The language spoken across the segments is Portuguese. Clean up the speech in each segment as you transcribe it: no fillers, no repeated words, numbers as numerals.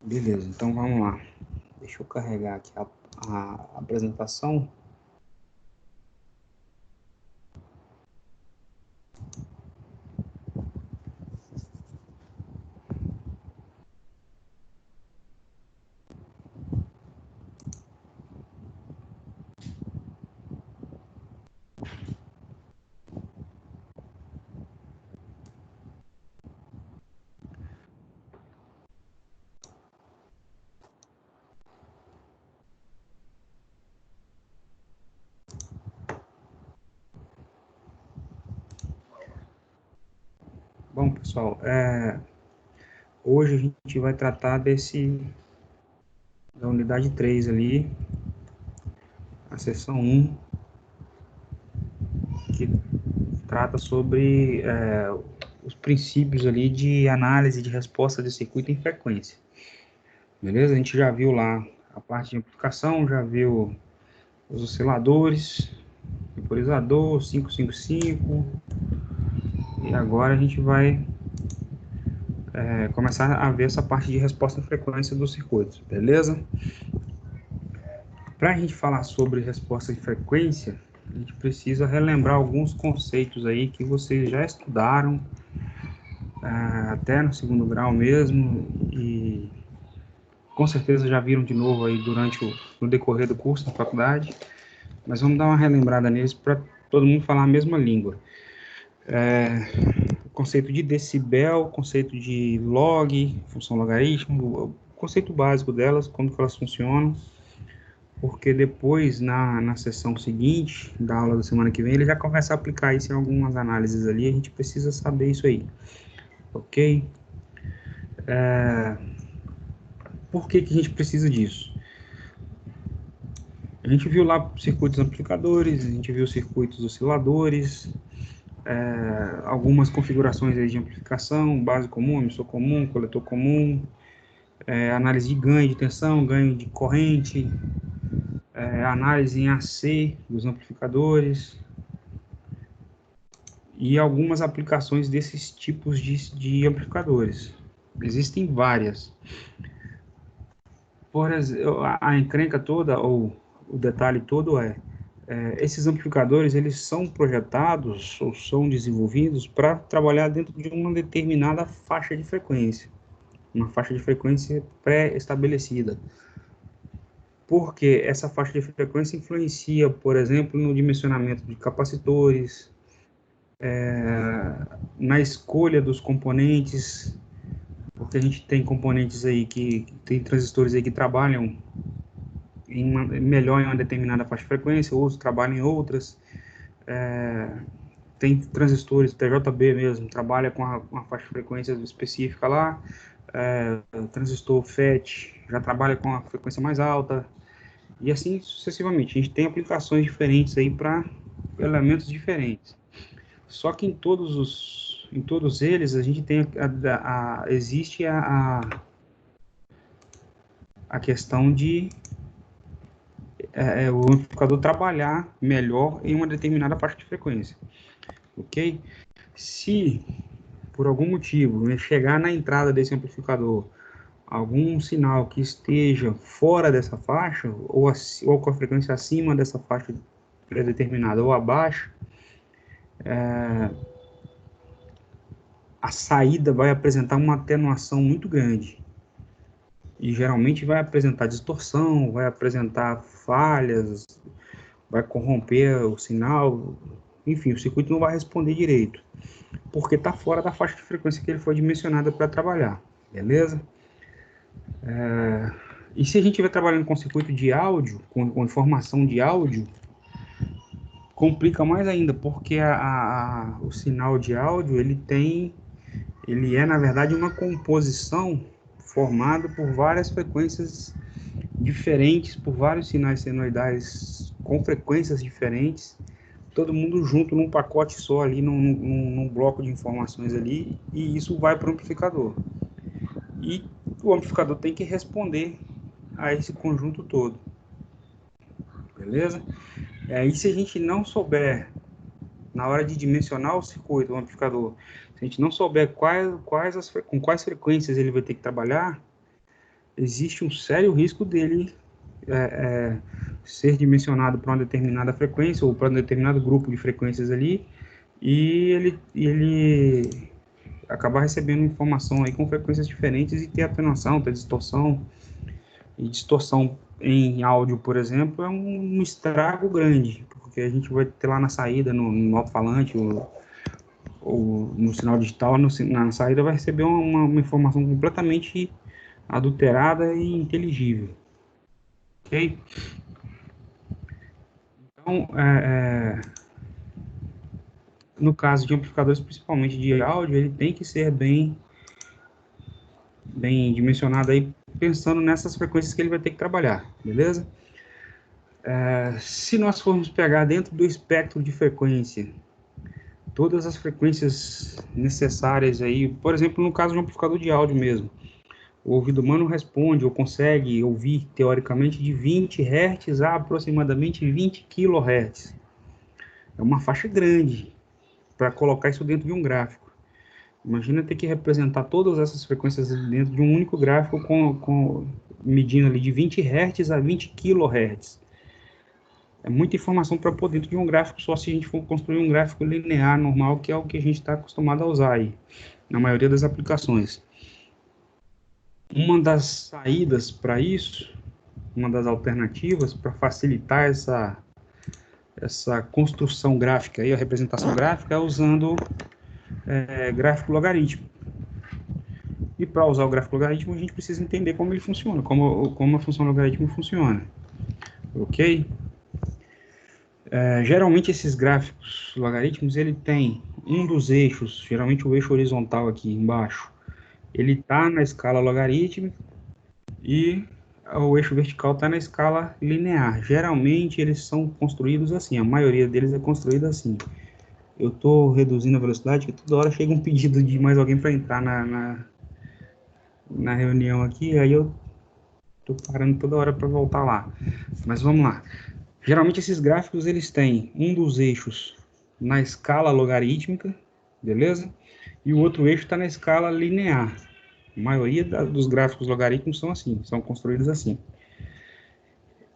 Beleza, então vamos lá. Deixa eu carregar aqui a apresentação. Bom, pessoal, hoje a gente vai tratar da unidade 3 ali, a seção 1, que trata sobre os princípios ali de análise de resposta de circuito em frequência. Beleza? A gente já viu lá a parte de amplificação, já viu os osciladores, temporizador, 555, e agora a gente vai começar a ver essa parte de resposta em frequência dos circuitos, beleza? Para a gente falar sobre resposta em frequência, a gente precisa relembrar alguns conceitos aí que vocês já estudaram, até no segundo grau mesmo, e com certeza já viram de novo aí no decorrer do curso da faculdade, mas vamos dar uma relembrada neles para todo mundo falar a mesma língua. O conceito de decibel, conceito de log, função logarítmica, o conceito básico delas, como que elas funcionam, porque depois, na sessão seguinte, da aula da semana que vem, ele já começa a aplicar isso em algumas análises ali, a gente precisa saber isso aí, ok? Por que que a gente precisa disso? A gente viu lá circuitos amplificadores, a gente viu circuitos osciladores, algumas configurações aí de amplificação, base comum, emissor comum, coletor comum, análise de ganho de tensão, ganho de corrente, análise em AC dos amplificadores e algumas aplicações desses tipos de amplificadores. Existem várias. Por exemplo, a encrenca toda, ou o detalhe todo esses amplificadores, eles são projetados ou são desenvolvidos para trabalhar dentro de uma determinada faixa de frequência, uma faixa de frequência pré-estabelecida. Porque essa faixa de frequência influencia, por exemplo, no dimensionamento de capacitores, na escolha dos componentes, porque a gente tem componentes aí tem transistores aí que trabalham melhor em uma determinada faixa de frequência, outros trabalham em outras. Tem transistores, TJB mesmo, trabalha com uma faixa de frequência específica lá. O transistor FET já trabalha com a frequência mais alta. E assim sucessivamente. A gente tem aplicações diferentes aí para elementos diferentes. Só que em todos eles a gente tem existe a questão de o amplificador trabalhar melhor em uma determinada faixa de frequência, ok? Se por algum motivo chegar na entrada desse amplificador algum sinal que esteja fora dessa faixa ou com a frequência acima dessa faixa predeterminada ou abaixo, a saída vai apresentar uma atenuação muito grande. E geralmente vai apresentar distorção, vai apresentar falhas, vai corromper o sinal, enfim, o circuito não vai responder direito, porque está fora da faixa de frequência que ele foi dimensionado para trabalhar, beleza? E se a gente estiver trabalhando com circuito de áudio, com informação de áudio, complica mais ainda, porque o sinal de áudio, ele é, na verdade, uma composição formada por várias frequências diferentes, por vários sinais senoidais com frequências diferentes, todo mundo junto num pacote só ali, num bloco de informações ali, e isso vai para o amplificador. E o amplificador tem que responder a esse conjunto todo, beleza? E se a gente não souber, na hora de dimensionar o circuito, o amplificador, se a gente não souber com quais frequências ele vai ter que trabalhar, existe um sério risco dele ser dimensionado para uma determinada frequência ou para um determinado grupo de frequências ali, e ele acabar recebendo informação aí com frequências diferentes e ter atenuação, ter distorção. E distorção em áudio, por exemplo, é um estrago grande, porque a gente vai ter lá na saída, no alto-falante, ou no sinal digital, na saída vai receber uma informação completamente adulterada e inteligível. Ok? Então, no caso de amplificadores, principalmente de áudio, ele tem que ser bem dimensionado aí, pensando nessas frequências que ele vai ter que trabalhar, beleza? Se nós formos pegar dentro do espectro de frequência, todas as frequências necessárias aí, por exemplo, no caso de um amplificador de áudio mesmo, o ouvido humano responde ou consegue ouvir, teoricamente, de 20 Hz a aproximadamente 20 kHz. É uma faixa grande para colocar isso dentro de um gráfico. Imagina ter que representar todas essas frequências dentro de um único gráfico medindo ali de 20 Hz a 20 kHz. É muita informação para pôr dentro de um gráfico, só se a gente for construir um gráfico linear normal, que é o que a gente está acostumado a usar aí, na maioria das aplicações. Uma das saídas para isso, uma das alternativas para facilitar essa construção gráfica, aí, a representação gráfica, é usando gráfico logarítmico. E para usar o gráfico logarítmico, a gente precisa entender como ele funciona, como a função logarítmica funciona. Ok? Geralmente esses gráficos logarítmicos, ele tem um dos eixos, geralmente o eixo horizontal aqui embaixo, ele está na escala logarítmica e o eixo vertical está na escala linear. Geralmente eles são construídos assim, a maioria deles é construída assim. Eu estou reduzindo a velocidade, porque toda hora chega um pedido de mais alguém para entrar na reunião aqui, aí eu estou parando toda hora para voltar lá. Mas vamos lá. Geralmente esses gráficos eles têm um dos eixos na escala logarítmica, beleza? E o outro eixo está na escala linear. A maioria dos gráficos logarítmicos são assim, são construídos assim.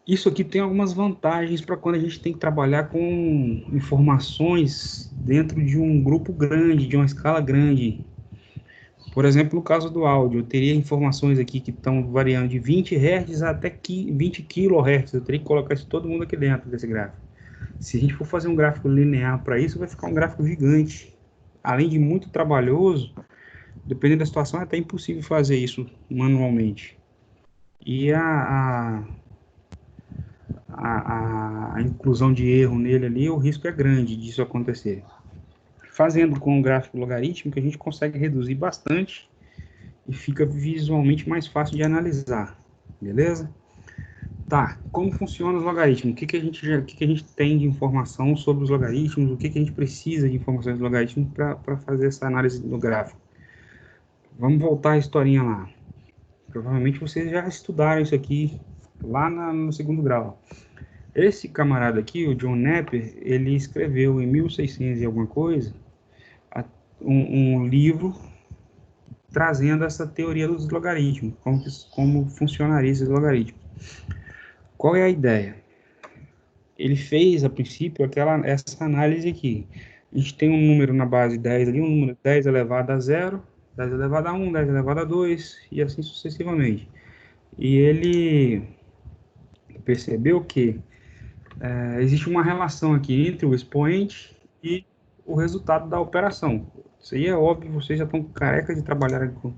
Isso aqui tem algumas vantagens para quando a gente tem que trabalhar com informações dentro de um grupo grande, de uma escala grande. Por exemplo, no caso do áudio, eu teria informações aqui que estão variando de 20 Hz até 20 kHz. Eu teria que colocar isso todo mundo aqui dentro desse gráfico. Se a gente for fazer um gráfico linear para isso, vai ficar um gráfico gigante. Além de muito trabalhoso, dependendo da situação, é até impossível fazer isso manualmente. E a inclusão de erro nele ali, o risco é grande disso acontecer. Fazendo com o gráfico logarítmico, a gente consegue reduzir bastante e fica visualmente mais fácil de analisar, beleza? Tá, como funciona os logaritmos? O que a gente tem de informação sobre os logaritmos? O que a gente precisa de informações dos logaritmos para fazer essa análise do gráfico? Vamos voltar a historinha lá. Provavelmente vocês já estudaram isso aqui lá no segundo grau. Esse camarada aqui, o John Napier, ele escreveu em 1600 e alguma coisa um livro trazendo essa teoria dos logaritmos, como funcionaria esses logaritmos. Qual é a ideia? Ele fez, a princípio, essa análise aqui. A gente tem um número na base 10 ali, um número 10 elevado a 0, 10 elevado a 1, 10 elevado a 2, e assim sucessivamente. E ele percebeu que existe uma relação aqui entre o expoente e o resultado da operação. Isso aí é óbvio, vocês já estão carecas de trabalhar com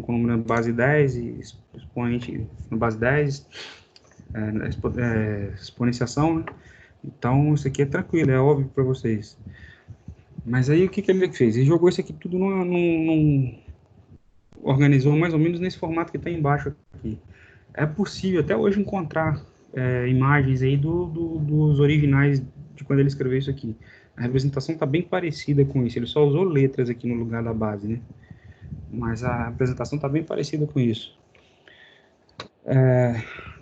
número na base 10 e expoente na base 10, exponenciação, né? Então, isso aqui é tranquilo, é óbvio para vocês. Mas aí, o que ele fez? Ele jogou isso aqui tudo organizou mais ou menos nesse formato que está embaixo aqui. É possível até hoje encontrar imagens aí dos originais de quando ele escreveu isso aqui. A representação está bem parecida com isso. Ele só usou letras aqui no lugar da base, né? Mas a representação está bem parecida com isso.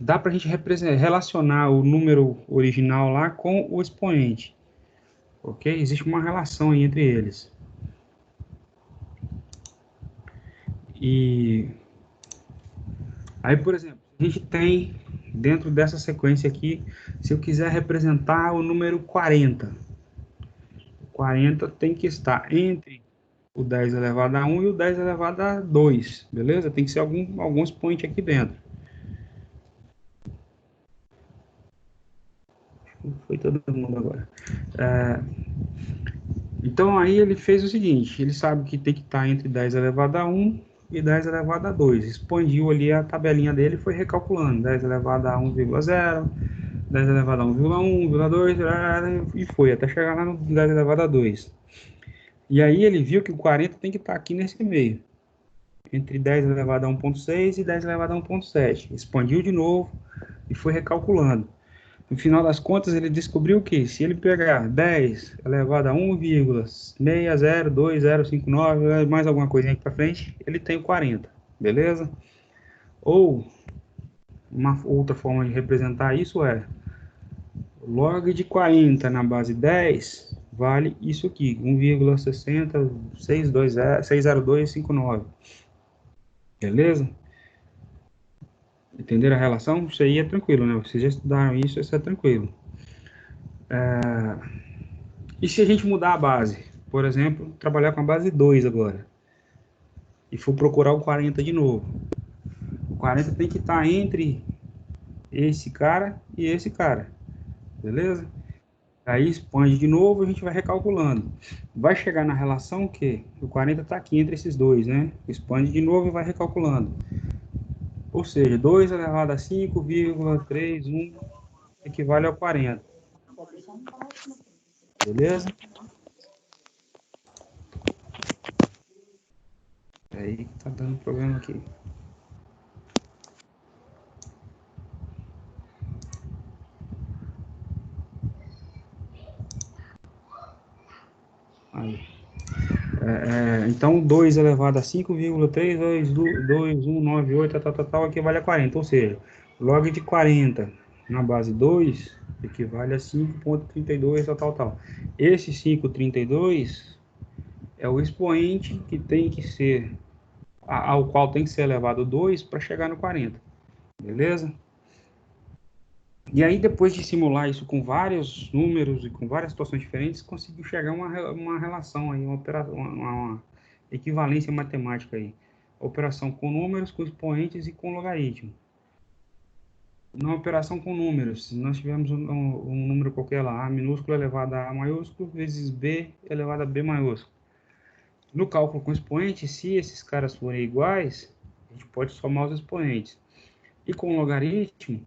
Dá para a gente relacionar o número original lá com o expoente. Ok? Existe uma relação aí entre eles. E Aí, por exemplo, a gente tem, dentro dessa sequência aqui, se eu quiser representar o número 40, 40 tem que estar entre o 10 elevado a 1 e o 10 elevado a 2, beleza? Tem que ser algum expoente aqui dentro. Foi todo mundo agora. Então, aí ele fez o seguinte, ele sabe que tem que estar entre 10 elevado a 1 e 10 elevado a 2. Expandiu ali a tabelinha dele e foi recalculando. 10 elevado a 1,0, 10 elevado a 1,1, 1,2, e foi, até chegar lá no 10 elevado a 2. E aí ele viu que o 40 tem que estar aqui nesse meio, entre 10 elevado a 1,6 e 10 elevado a 1,7. Expandiu de novo e foi recalculando. No final das contas, ele descobriu que se ele pegar 10 elevado a 1,602,059, mais alguma coisinha aqui para frente, ele tem o 40, beleza? Ou, uma outra forma de representar isso é log de 40 na base 10 vale isso aqui, 1,60259, beleza? Entenderam a relação? Isso aí é tranquilo, né? Vocês já estudaram isso é tranquilo. E se a gente mudar a base? Por exemplo, trabalhar com a base 2 agora. E for procurar o 40 de novo. O 40 tem que estar entre esse cara e esse cara. Beleza? Aí expande de novo, a gente vai recalculando. Vai chegar na relação que o 40 está aqui entre esses dois, né? Expande de novo e vai recalculando. Ou seja, 2 elevado a 5,31 equivale ao 40. Beleza? Aí tá dando problema aqui. Aí. Então, 2 elevado a 5,32198, tal, equivale a 40. Ou seja, log de 40 na base 2 equivale a 5,32, tal. Esse 5,32 é o expoente que tem que ser, ao qual tem que ser elevado 2 para chegar no 40. Beleza? E aí, depois de simular isso com vários números e com várias situações diferentes, conseguiu chegar a uma relação aí, uma equivalência matemática aí. Operação com números, com expoentes e com logaritmo. Na operação com números, nós tivemos um número qualquer lá, A minúsculo elevado a A maiúsculo, vezes B elevado a B maiúsculo. No cálculo com expoentes, se esses caras forem iguais, a gente pode somar os expoentes. E com logaritmo,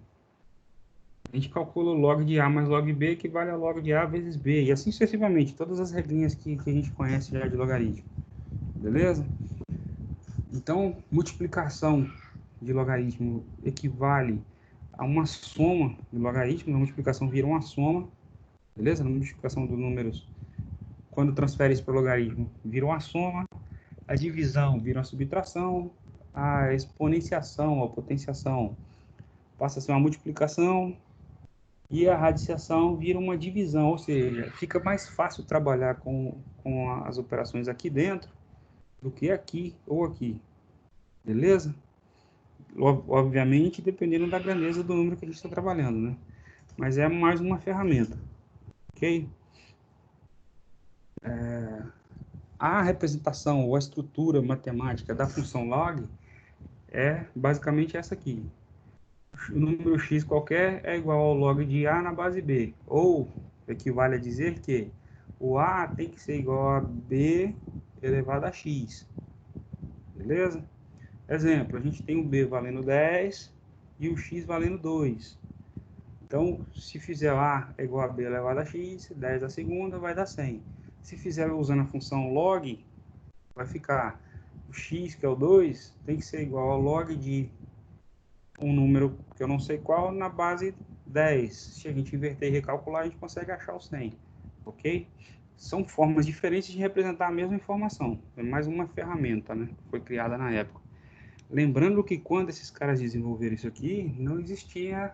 a gente calcula o log de A mais log B, que vale a log de A vezes B, e assim sucessivamente, todas as regrinhas que a gente conhece já de logaritmo. Beleza? Então, multiplicação de logaritmo equivale a uma soma de logaritmo, a multiplicação vira uma soma, beleza? Na multiplicação dos números, quando transfere isso para o logaritmo, vira uma soma, a divisão vira uma subtração, a exponenciação, a potenciação passa a ser uma multiplicação, e a radiciação vira uma divisão, ou seja, fica mais fácil trabalhar com as operações aqui dentro do que aqui ou aqui, beleza? Obviamente, dependendo da grandeza do número que a gente está trabalhando, né? Mas é mais uma ferramenta, ok? A representação ou a estrutura matemática da função log é basicamente essa aqui. O número x qualquer é igual ao log de A na base B, ou equivale a dizer que o A tem que ser igual a B elevado a x, beleza? Exemplo, a gente tem o B valendo 10 e o x valendo 2. Então, se fizer A é igual a B elevado a x, 10 a segunda vai dar 100. Se fizer usando a função log, vai ficar o x, que é o 2, tem que ser igual ao log de um número que eu não sei qual na base 10. Se a gente inverter e recalcular, a gente consegue achar o 100, ok? São formas diferentes de representar a mesma informação. É mais uma ferramenta, né? Foi criada na época. Lembrando que quando esses caras desenvolveram isso aqui, não existia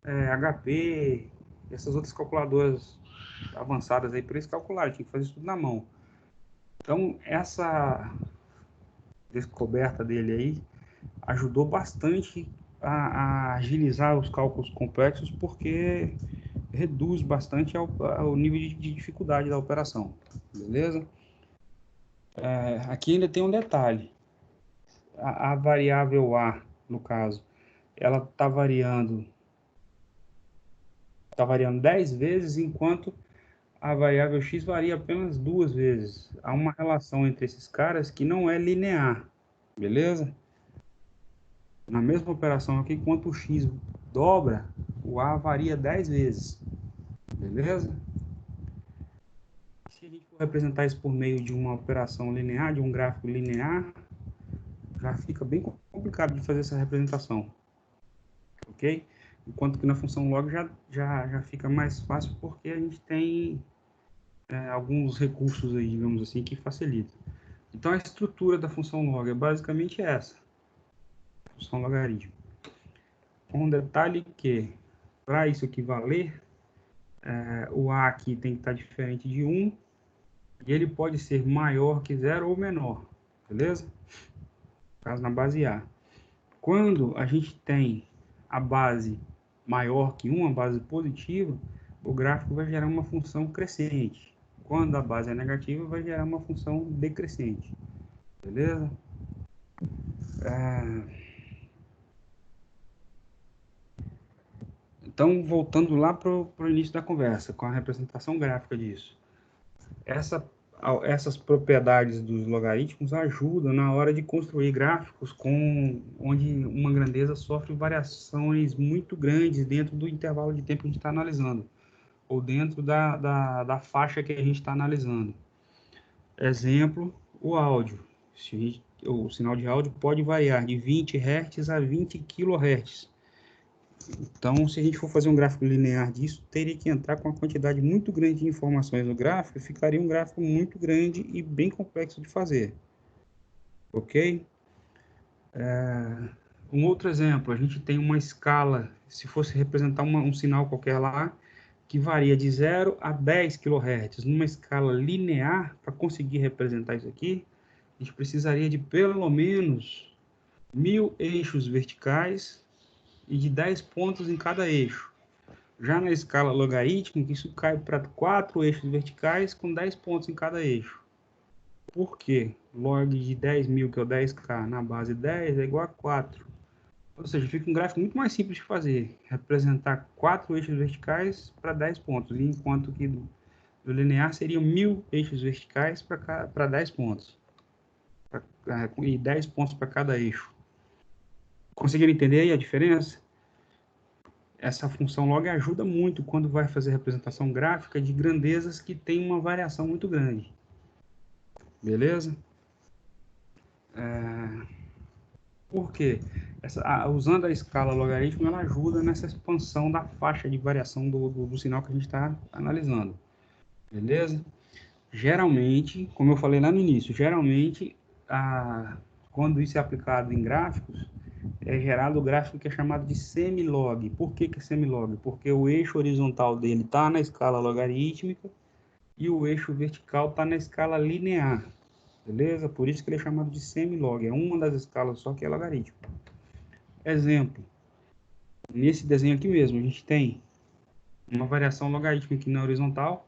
HP, essas outras calculadoras avançadas aí para eles calcularem, tinha que fazer isso tudo na mão. Então, essa descoberta dele aí ajudou bastante a agilizar os cálculos complexos porque reduz bastante o nível de dificuldade da operação, beleza? Aqui ainda tem um detalhe. A variável A, no caso, ela está variando 10 vezes, enquanto a variável x varia apenas 2 vezes. Há uma relação entre esses caras que não é linear, beleza? Na mesma operação aqui, quanto o x dobra, o a varia 10 vezes, beleza? Se a gente for representar isso por meio de uma operação linear, de um gráfico linear, já fica bem complicado de fazer essa representação, ok? Enquanto que na função log já fica mais fácil porque a gente tem alguns recursos aí, digamos assim, que facilitam. Então a estrutura da função log é basicamente essa, função logaritmo. Com um detalhe que, para isso aqui valer, o a aqui tem que estar diferente de 1, e ele pode ser maior que 0 ou menor, beleza? No caso, na base A. Quando a gente tem a base maior que 1, a base positiva, o gráfico vai gerar uma função crescente. Quando a base é negativa, vai gerar uma função decrescente. Beleza? Então, voltando lá para o início da conversa, com a representação gráfica disso. Essas propriedades dos logaritmos ajudam na hora de construir gráficos onde uma grandeza sofre variações muito grandes dentro do intervalo de tempo que a gente está analisando, ou dentro da faixa que a gente está analisando. Exemplo, o áudio. O sinal de áudio pode variar de 20 Hz a 20 kHz. Então, se a gente for fazer um gráfico linear disso, teria que entrar com uma quantidade muito grande de informações no gráfico, e ficaria um gráfico muito grande e bem complexo de fazer. Ok? Um outro exemplo, a gente tem uma escala, se fosse representar um sinal qualquer lá, que varia de 0 a 10 kHz. Numa escala linear, para conseguir representar isso aqui, a gente precisaria de pelo menos 1000 eixos verticais e de 10 pontos em cada eixo. Já na escala logarítmica, isso cai para 4 eixos verticais com 10 pontos em cada eixo. Por quê? Log de 10.000, que é o 10K, na base 10 é igual a 4. Ou seja, fica um gráfico muito mais simples de fazer. Representar 4 eixos verticais para 10 pontos, enquanto que do linear seriam 1000 eixos verticais para 10 pontos. E 10 pontos para cada eixo. Conseguiram entender aí a diferença? Essa função log ajuda muito quando vai fazer representação gráfica de grandezas que tem uma variação muito grande. Beleza? Por quê? Usando a escala logarítmica, ela ajuda nessa expansão da faixa de variação do sinal que a gente está analisando. Beleza? Geralmente, como eu falei lá no início, geralmente, quando isso é aplicado em gráficos, é gerado o gráfico que é chamado de semilog. Por que é semilog? Porque o eixo horizontal dele está na escala logarítmica e o eixo vertical está na escala linear. Beleza? Por isso que ele é chamado de semilog. É uma das escalas só que é logarítmica. Exemplo. Nesse desenho aqui mesmo, a gente tem uma variação logarítmica aqui na horizontal.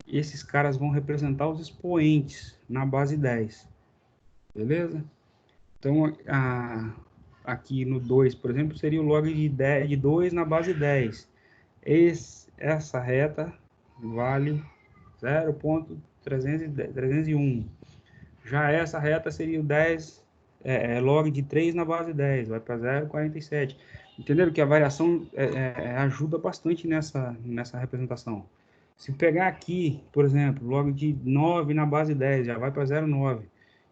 Esses caras vão representar os expoentes na base 10. Beleza? Então, aqui no 2, por exemplo, seria o log de 2 na base 10. Essa reta vale 0,301. Já essa reta seria o 10, log de 3 na base 10, vai para 0,47. Entenderam que a variação ajuda bastante nessa representação. Se pegar aqui, por exemplo, log de 9 na base 10, já vai para 0,9.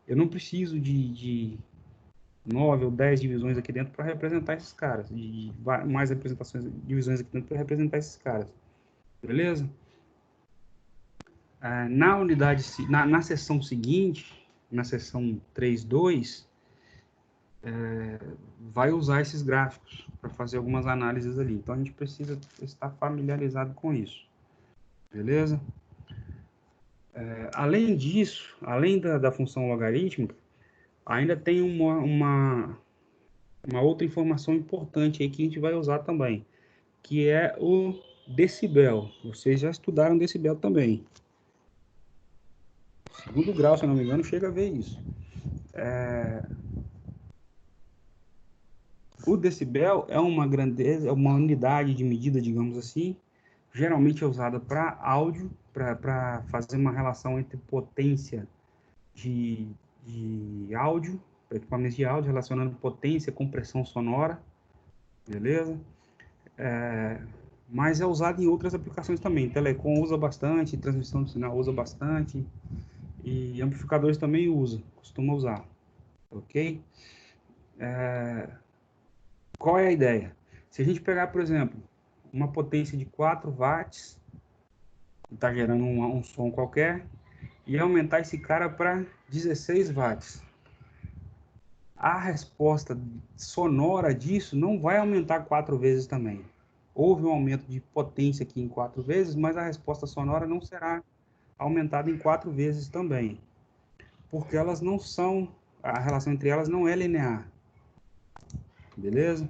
Eu não preciso de 9 ou 10 divisões aqui dentro para representar esses caras, de mais representações, divisões aqui dentro para representar esses caras. Beleza? Na seção seguinte, na seção 3.2, vai usar esses gráficos para fazer algumas análises ali. Então, a gente precisa estar familiarizado com isso. Beleza? Além disso, além da função logarítmica, ainda tem uma uma outra informação importante aí que a gente vai usar também, que é o decibel. Vocês já estudaram decibel também. Segundo grau, se eu não me engano, chega a ver isso. O decibel é uma grandeza, é uma unidade de medida, digamos assim, geralmente é usada para áudio, para fazer uma relação entre potência de, de áudio, para equipamentos de áudio, relacionando potência com pressão sonora, beleza? Mas é usado em outras aplicações também. Telecom usa bastante, transmissão de sinal usa bastante, e amplificadores também usa, costuma usar, ok? Qual é a ideia? Se a gente pegar, por exemplo, uma potência de 4 watts, que está gerando um som qualquer, e aumentar esse cara para 16 watts, a resposta sonora disso não vai aumentar 4 vezes também. Houve um aumento de potência aqui em 4 vezes, mas a resposta sonora não será aumentada em 4 vezes também, porque elas não são, a relação entre elas não é linear, beleza?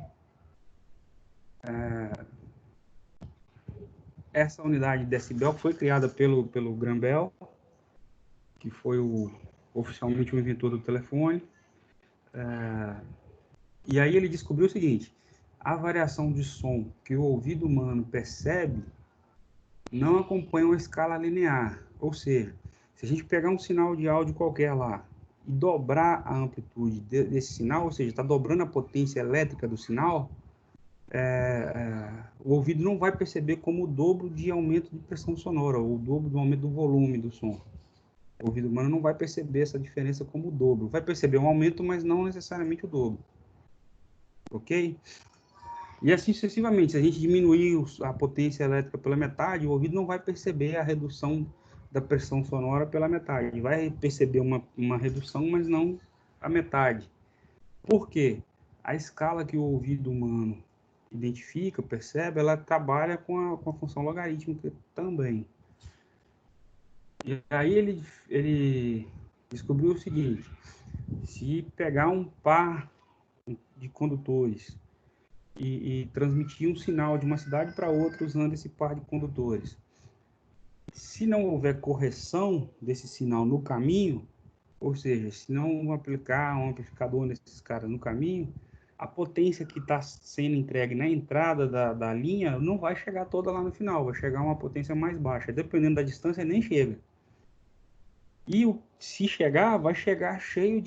Essa unidade de decibel foi criada pelo Graham Bell, que foi oficialmente o inventor do telefone. E aí ele descobriu o seguinte: a variação de som que o ouvido humano percebe não acompanha uma escala linear. Ou seja, se a gente pegar um sinal de áudio qualquer lá e dobrar a amplitude desse sinal, ou seja, está dobrando a potência elétrica do sinal, o ouvido não vai perceber como o dobro de aumento de pressão sonora, ou o dobro do aumento do volume do som. O ouvido humano não vai perceber essa diferença como o dobro. Vai perceber um aumento, mas não necessariamente o dobro. Ok? E assim sucessivamente. Se a gente diminuir a potência elétrica pela metade, o ouvido não vai perceber a redução da pressão sonora pela metade. Vai perceber uma redução, mas não a metade. Por quê? A escala que o ouvido humano identifica, percebe, ela trabalha com a função logarítmica também. E aí ele descobriu o seguinte: se pegar um par de condutores e transmitir um sinal de uma cidade para outra usando esse par de condutores, se não houver correção desse sinal no caminho, ou seja, se não aplicar um amplificador nesses caras no caminho, a potência que está sendo entregue na entrada da linha não vai chegar toda lá no final, vai chegar uma potência mais baixa. Dependendo da distância, nem chega. E se chegar, vai chegar cheio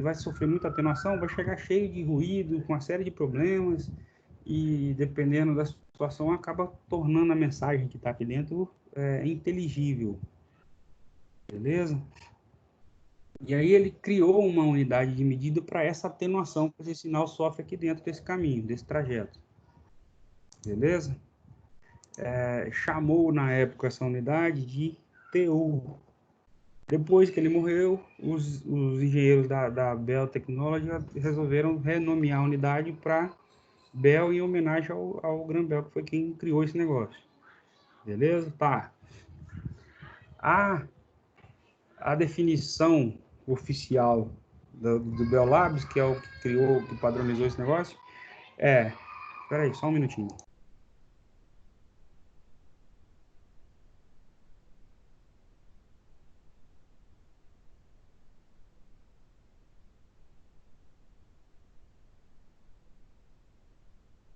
vai sofrer muita atenuação, vai chegar cheio de ruído, com uma série de problemas, e dependendo da situação, acaba tornando a mensagem que está aqui dentro inteligível, beleza? E aí ele criou uma unidade de medida para essa atenuação que esse sinal sofre aqui dentro desse caminho, desse trajeto, beleza? Chamou na época essa unidade de TU. Depois que ele morreu, os engenheiros da Bell Technology resolveram renomear a unidade para Bell em homenagem ao Graham Bell, que foi quem criou esse negócio. Beleza? Tá. A, a definição oficial do Bell Labs, que é o que criou, que padronizou esse negócio, é... Espera aí, só um minutinho.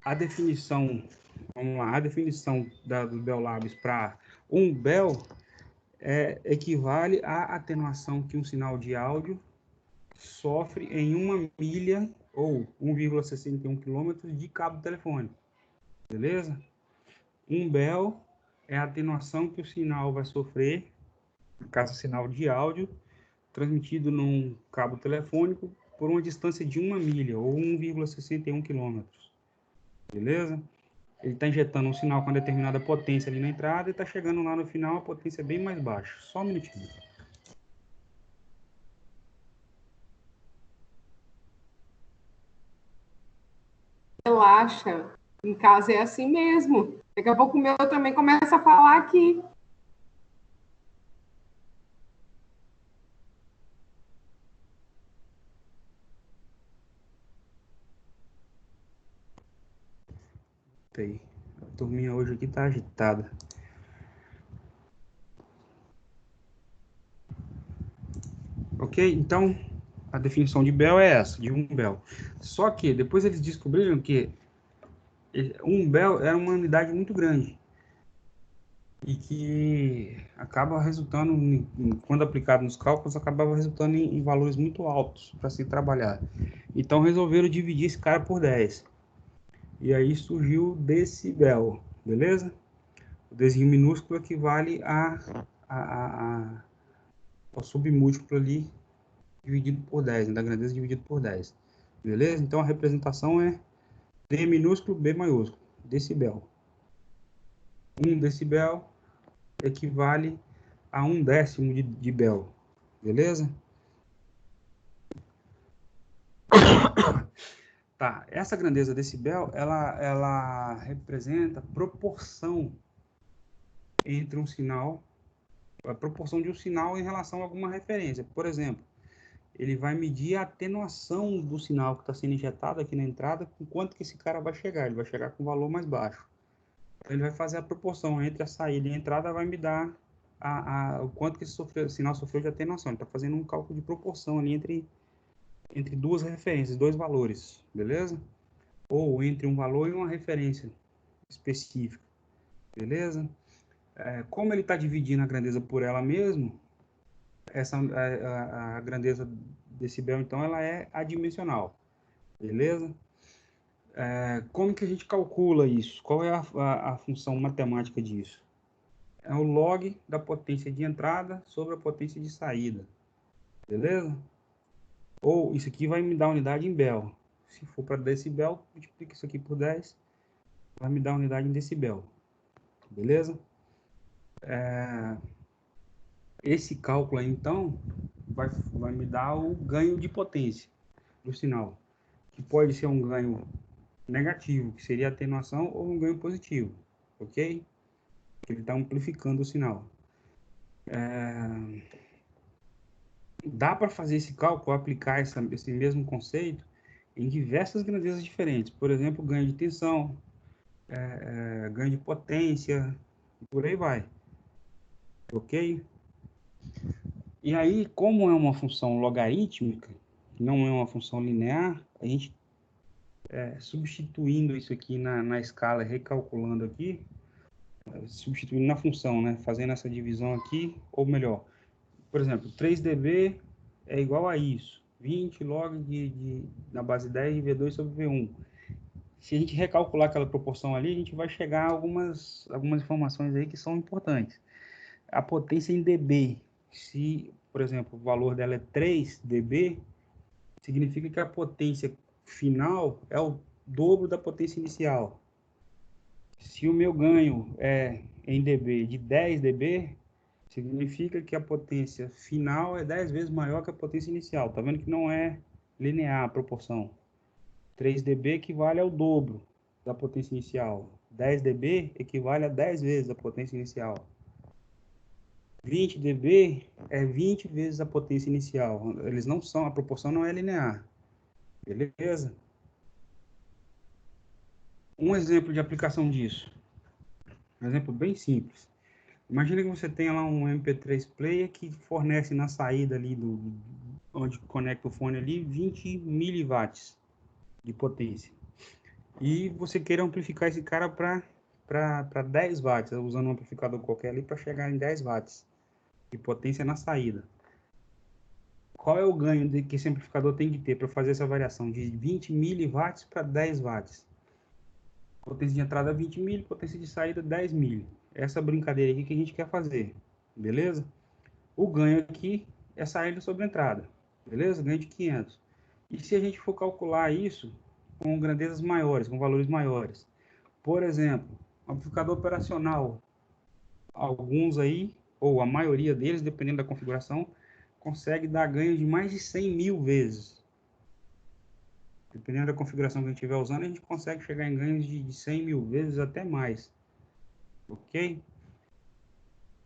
A definição, vamos lá, a definição do Bell Labs para um Bell equivale à atenuação que um sinal de áudio sofre em 1 milha ou 1,61 quilômetros de cabo telefônico, beleza? 1 Bell é a atenuação que o sinal vai sofrer, no caso sinal de áudio, transmitido num cabo telefônico por uma distância de 1 milha ou 1,61 quilômetros, beleza? Ele está injetando um sinal com determinada potência ali na entrada e está chegando lá no final a potência bem mais baixa. Só um minutinho. Relaxa. Em casa é assim mesmo. Daqui a pouco o meu também começa a falar aqui. Eita aí. A turminha hoje aqui tá agitada. Ok? Então, a definição de Bell é essa, de 1 Bell. Só que depois eles descobriram que 1 Bell era uma unidade muito grande e que acaba resultando, quando aplicado nos cálculos, acabava resultando em valores muito altos para se trabalhar. Então resolveram dividir esse cara por 10. E aí surgiu o decibel, beleza? O desinho minúsculo equivale ao submúltiplo ali dividido por 10, né, da grandeza dividido por 10. Beleza? Então a representação é D minúsculo, B maiúsculo, decibel. 1 decibel equivale a 1/10 de Bell. Beleza? Tá, essa grandeza decibel, ela representa proporção entre um sinal, a proporção de um sinal em relação a alguma referência. Por exemplo, ele vai medir a atenuação do sinal que está sendo injetado aqui na entrada, com quanto que esse cara vai chegar. Ele vai chegar com um valor mais baixo. Então, ele vai fazer a proporção entre a saída e a entrada, vai me dar o quanto que esse sinal sofreu de atenuação. Ele está fazendo um cálculo de proporção ali entre duas referências, dois valores, beleza? Ou entre um valor e uma referência específica, beleza? Como ele está dividindo a grandeza por ela mesmo, a grandeza decibel, então, ela é adimensional, beleza? Como que a gente calcula isso? Qual é a função matemática disso? É o log da potência de entrada sobre a potência de saída, beleza? Ou isso aqui vai me dar unidade em Bell. Se for para decibel, multiplica isso aqui por 10, vai me dar unidade em decibel, beleza? Esse cálculo aí, então, vai me dar o ganho de potência do sinal, que pode ser um ganho negativo, que seria atenuação, ou um ganho positivo, ok? Ele está amplificando o sinal. Dá para fazer esse cálculo, aplicar esse mesmo conceito em diversas grandezas diferentes. Por exemplo, ganho de tensão, ganho de potência, e por aí vai, ok? E aí, como é uma função logarítmica, não é uma função linear, a gente substituindo isso aqui na escala, recalculando aqui, substituindo na função, né? Fazendo essa divisão aqui, ou melhor, por exemplo, 3 dB é igual a isso, 20 log na base 10 de V2 sobre V1. Se a gente recalcular aquela proporção ali, a gente vai chegar a algumas informações aí que são importantes. A potência em dB, se, por exemplo, o valor dela é 3 dB, significa que a potência final é o dobro da potência inicial. Se o meu ganho é em dB de 10 dB, significa que a potência final é 10 vezes maior que a potência inicial. Tá vendo que não é linear a proporção. 3 dB equivale ao dobro da potência inicial. 10 dB equivale a 10 vezes a potência inicial. 20 dB é 20 vezes a potência inicial. Eles não são, a proporção não é linear. Beleza? Um exemplo de aplicação disso. Um exemplo bem simples. Imagina que você tenha lá um MP3 player que fornece na saída ali onde conecta o fone ali 20 miliwatts de potência. E você queira amplificar esse cara para 10 watts, usando um amplificador qualquer ali para chegar em 10 watts de potência na saída. Qual é o ganho que esse amplificador tem que ter para fazer essa variação de 20 miliwatts para 10 watts? Potência de entrada 20 mil, potência de saída 10 mil. Essa brincadeira aqui que a gente quer fazer, beleza? O ganho aqui é saída sobre entrada, beleza? Ganho de 500. E se a gente for calcular isso com grandezas maiores, com valores maiores? Por exemplo, amplificador operacional, alguns aí, ou a maioria deles, dependendo da configuração, consegue dar ganho de mais de 100 mil vezes. Dependendo da configuração que a gente estiver usando, a gente consegue chegar em ganhos de 100 mil vezes até mais. Ok?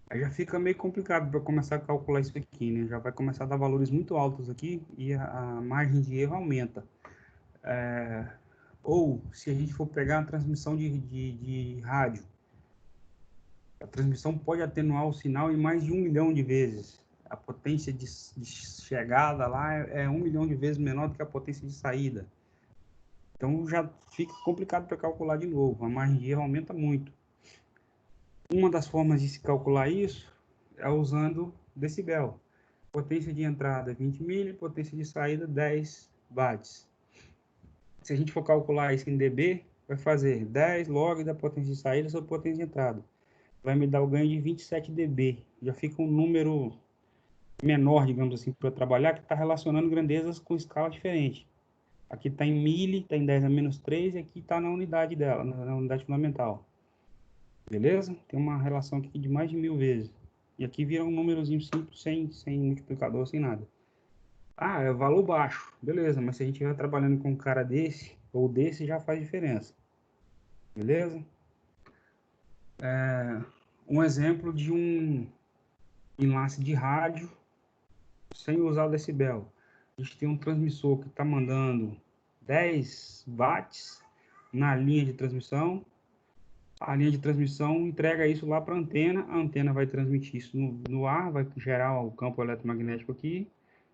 Aí já fica meio complicado para começar a calcular isso aqui, né? Já vai começar a dar valores muito altos aqui e a margem de erro aumenta. Ou, se a gente for pegar a transmissão de rádio, a transmissão pode atenuar o sinal em mais de 1 milhão de vezes. A potência de chegada lá é 1 milhão de vezes menor do que a potência de saída. Então já fica complicado para calcular de novo, a margem de erro aumenta muito. Uma das formas de se calcular isso é usando decibel. Potência de entrada 20 mili, potência de saída 10 watts. Se a gente for calcular isso em dB, vai fazer 10 log da potência de saída sobre potência de entrada. Vai me dar o ganho de 27 dB. Já fica um número menor, digamos assim, para trabalhar, que está relacionando grandezas com escala diferente. Aqui está em mili, está em 10 a menos 3, e aqui está na unidade dela, na unidade fundamental. Beleza? Tem uma relação aqui de mais de 1000 vezes. E aqui vira um númerozinho simples, sem multiplicador, sem nada. Ah, é valor baixo. Beleza, mas se a gente estiver trabalhando com um cara desse, ou desse, já faz diferença. Beleza? Um exemplo de um enlace de rádio sem usar o decibel. A gente tem um transmissor que está mandando 10 watts na linha de transmissão. A linha de transmissão entrega isso lá para a antena vai transmitir isso no ar, vai gerar o campo eletromagnético aqui,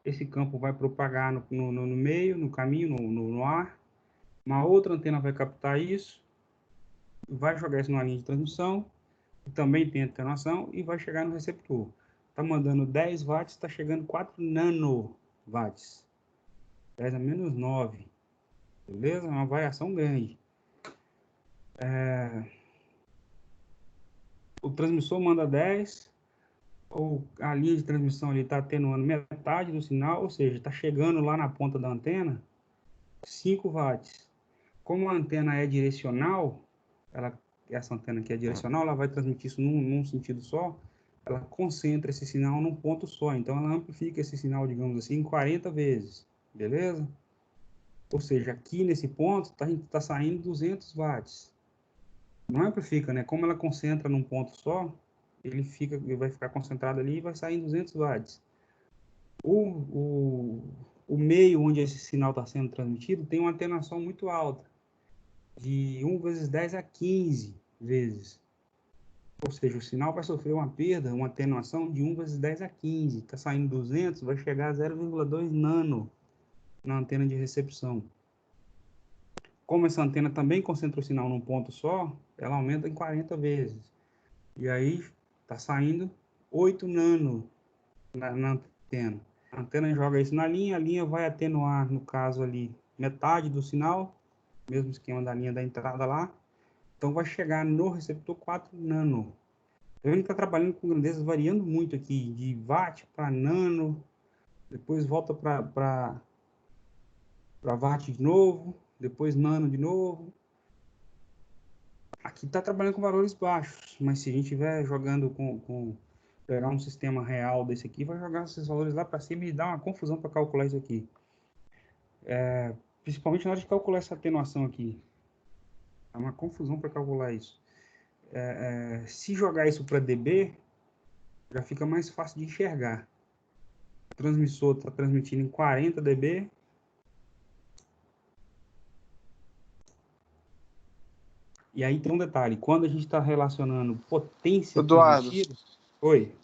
esse campo vai propagar no meio, no caminho, no ar, uma outra antena vai captar isso, vai jogar isso na linha de transmissão, que também tem atenuação, e vai chegar no receptor. Está mandando 10 watts, está chegando 4 nanowatts, 10 a menos 9, beleza? É uma variação grande. O transmissor manda 10, ou a linha de transmissão está atenuando metade do sinal, ou seja, está chegando lá na ponta da antena 5 watts. Como a antena é direcional, essa antena aqui é direcional, ela vai transmitir isso num sentido só, ela concentra esse sinal num ponto só, então ela amplifica esse sinal, digamos assim, em 40 vezes, beleza? Ou seja, aqui nesse ponto a gente está saindo 200 watts. Não amplifica, né? Como ela concentra num ponto só, ele vai ficar concentrado ali e vai sair em 200 watts. O meio onde esse sinal está sendo transmitido tem uma atenuação muito alta, de 1 vezes 10 a 15 vezes. Ou seja, o sinal vai sofrer uma perda, uma atenuação de 1 vezes 10 a 15. Está saindo 200, vai chegar a 0,2 nano na antena de recepção. Como essa antena também concentra o sinal num ponto só, ela aumenta em 40 vezes. E aí está saindo 8 nano na antena. A antena joga isso na linha, a linha vai atenuar, no caso ali, metade do sinal, mesmo esquema da linha da entrada lá. Então vai chegar no receptor 4 nano. Então ele está trabalhando com grandezas variando muito aqui, de watt para nano, depois volta para watt de novo, depois nano de novo. Aqui está trabalhando com valores baixos, mas se a gente estiver jogando pegar um sistema real desse aqui, vai jogar esses valores lá para cima e dar uma confusão para calcular isso aqui. Principalmente na hora de calcular essa atenuação aqui. É uma confusão para calcular isso. Se jogar isso para dB, já fica mais fácil de enxergar. O transmissor está transmitindo em 40 dB. E aí tem um detalhe, quando a gente está relacionando potência Eduardo, transmitida... Oi.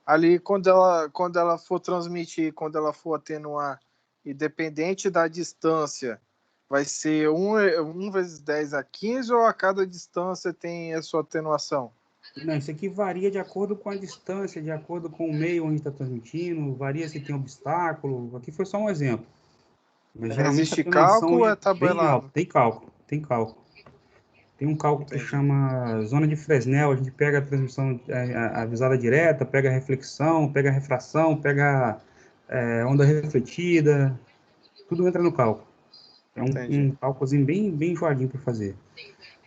Ali quando ela for transmitir, quando ela for atenuar, independente da distância, vai ser 1 vezes 10 a 15 ou a cada distância tem a sua atenuação? Não, isso aqui varia de acordo com a distância, de acordo com o meio onde está transmitindo, varia se tem obstáculo. Aqui foi só um exemplo. Mas geralmente a Existe atenuação cálculo ou é é bem alta. tabelado? Tem cálculo, tem cálculo. Tem um cálculo que Entendi. chama zona de Fresnel, a gente pega a transmissão avisada direta, pega a reflexão, pega a refração, pega onda refletida, tudo entra no cálculo. É um cálculozinho bem enjoadinho para fazer,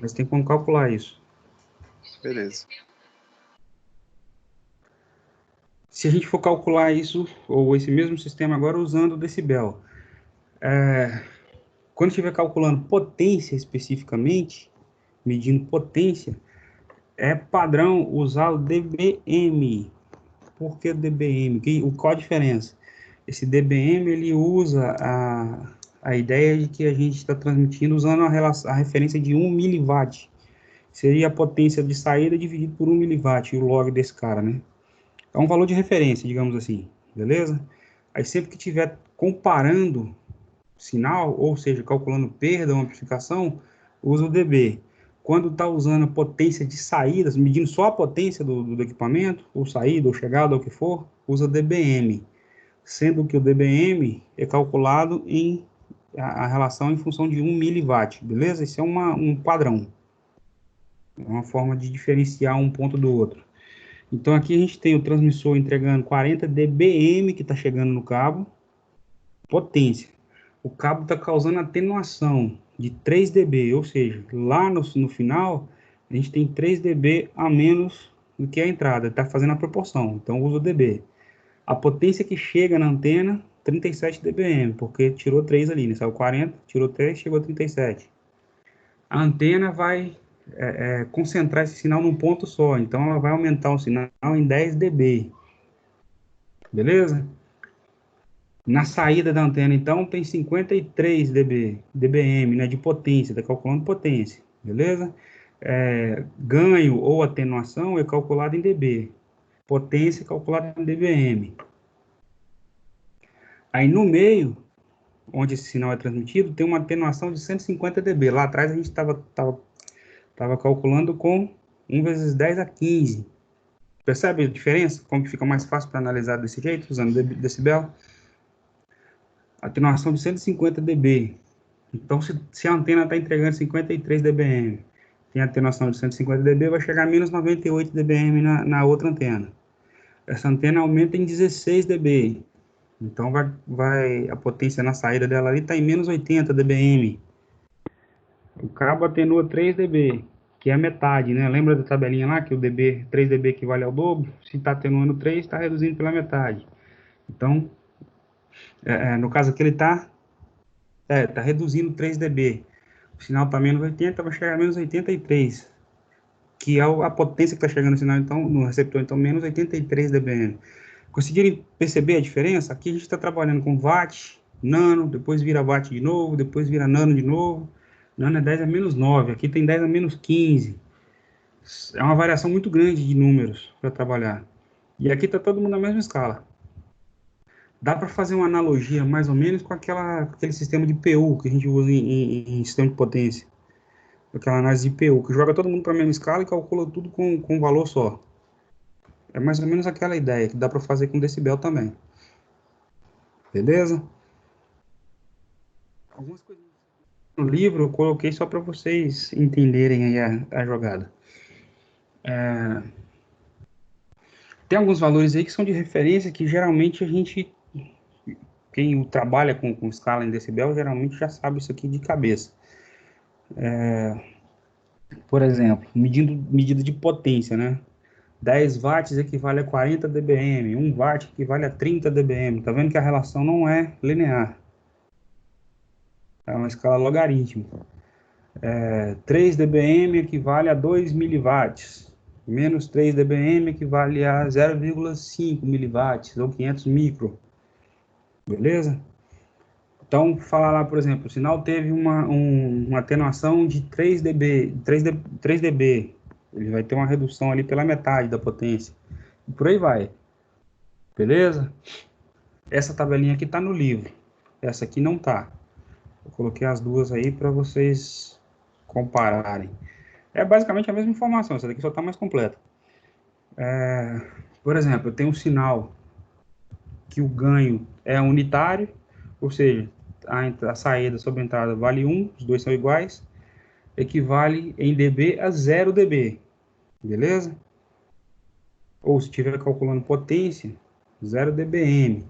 mas tem como calcular isso. Beleza. Se a gente for calcular isso, ou esse mesmo sistema agora usando o decibel, quando estiver calculando potência especificamente, medindo potência, é padrão usar o dBm. Por que dBm? Qual a diferença? Esse dBm ele usa A ideia é de que a gente está transmitindo usando a referência de 1 miliwatt. Seria a potência de saída dividido por 1 miliwatt, e o log desse cara, né? É um valor de referência, digamos assim, beleza? Aí sempre que estiver comparando sinal, ou seja, calculando perda ou amplificação, usa o dB. Quando está usando a potência de saída, medindo só a potência do equipamento, ou saída, ou chegada, ou o que for, usa dBm. Sendo que o dBm é calculado em a relação em função de 1 miliwatt, beleza? Isso é um padrão. É uma forma de diferenciar um ponto do outro. Então aqui a gente tem o transmissor entregando 40 dBm que está chegando no cabo, potência. O cabo está causando atenuação de 3 dB, ou seja, lá no final a gente tem 3 dB a menos do que a entrada, está fazendo a proporção, então usa o dB. A potência que chega na antena, 37 dBm, porque tirou 3 ali, né? Saiu 40, tirou 3, chegou a 37. A antena vai concentrar esse sinal num ponto só, então ela vai aumentar o sinal em 10 dB, beleza? Na saída da antena, então, tem 53 dBm, né, de potência, está calculando potência, beleza? Ganho ou atenuação é calculado em dB, potência é calculada em dBm. Aí no meio, onde esse sinal é transmitido, tem uma atenuação de 150 dB. Lá atrás a gente estava calculando com 1 vezes 10 a 15. Percebe a diferença? Como que fica mais fácil para analisar desse jeito, usando decibel? Atenuação de 150 dB. Então, se a antena está entregando 53 dBm, tem atenuação de 150 dB, vai chegar a menos 98 dBm na outra antena. Essa antena aumenta em 16 dB. Então, a potência na saída dela ali está em menos 80 dBm. O cabo atenua 3 dB, que é a metade, né? Lembra da tabelinha lá que o 3 dB equivale ao dobro? Se está atenuando 3, está reduzindo pela metade. Então, no caso aqui ele está reduzindo 3 dB. O sinal está menos 80, vai chegar a menos 83, que é a potência que está chegando no sinal, então, no receptor, então menos 83 dBm. Conseguiram perceber a diferença? Aqui a gente está trabalhando com watt, nano, depois vira watt de novo, depois vira nano de novo. Nano é 10 a menos 9, aqui tem 10 a menos 15. É uma variação muito grande de números para trabalhar. E aqui está todo mundo na mesma escala. Dá para fazer uma analogia mais ou menos com aquele sistema de PU que a gente usa em sistema de potência. Aquela análise de PU, que joga todo mundo para a mesma escala e calcula tudo com um valor só. É mais ou menos aquela ideia que dá para fazer com decibel também. Beleza? Algumas coisas no livro eu coloquei só para vocês entenderem aí a jogada. Tem alguns valores aí que são de referência que geralmente quem trabalha com escala em decibel, geralmente já sabe isso aqui de cabeça. Por exemplo, medida de potência, né? 10 watts equivale a 40 dBm, 1 watt equivale a 30 dBm. Tá vendo que a relação não é linear. É uma escala logarítmica. 3 dBm equivale a 2 miliwatts. Menos 3 dBm equivale a 0,5 miliwatts, ou 500 micro. Beleza? Então, falar lá, por exemplo, o sinal teve uma atenuação de 3 dB, 3 dB. Ele vai ter uma redução ali pela metade da potência. E por aí vai. Beleza? Essa tabelinha aqui está no livro. Essa aqui não está. Eu coloquei as duas aí para vocês compararem. É basicamente a mesma informação. Essa daqui só está mais completa. Por exemplo, eu tenho um sinal que o ganho é unitário, ou seja, a saída sobre a entrada vale 1, os dois são iguais, equivale em dB a 0 dB, beleza? Ou se estiver calculando potência, 0 dBm.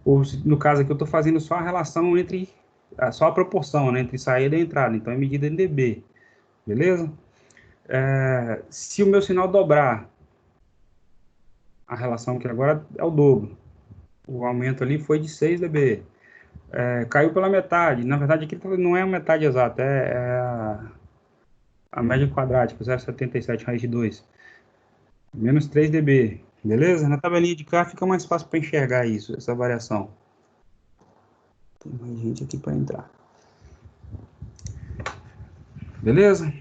Ou no caso aqui eu estou fazendo só a relação só a proporção, né, entre saída e entrada, então é medida em dB, beleza? Se o meu sinal dobrar, a relação que agora é o dobro. O aumento ali foi de 6 dB. Caiu pela metade. Na verdade, aqui não é a metade exata, a média quadrática, 0,77 raiz de 2. Menos 3 dB. Beleza? Na tabelinha de cá fica mais fácil para enxergar isso, essa variação. Tem mais gente aqui para entrar. Beleza?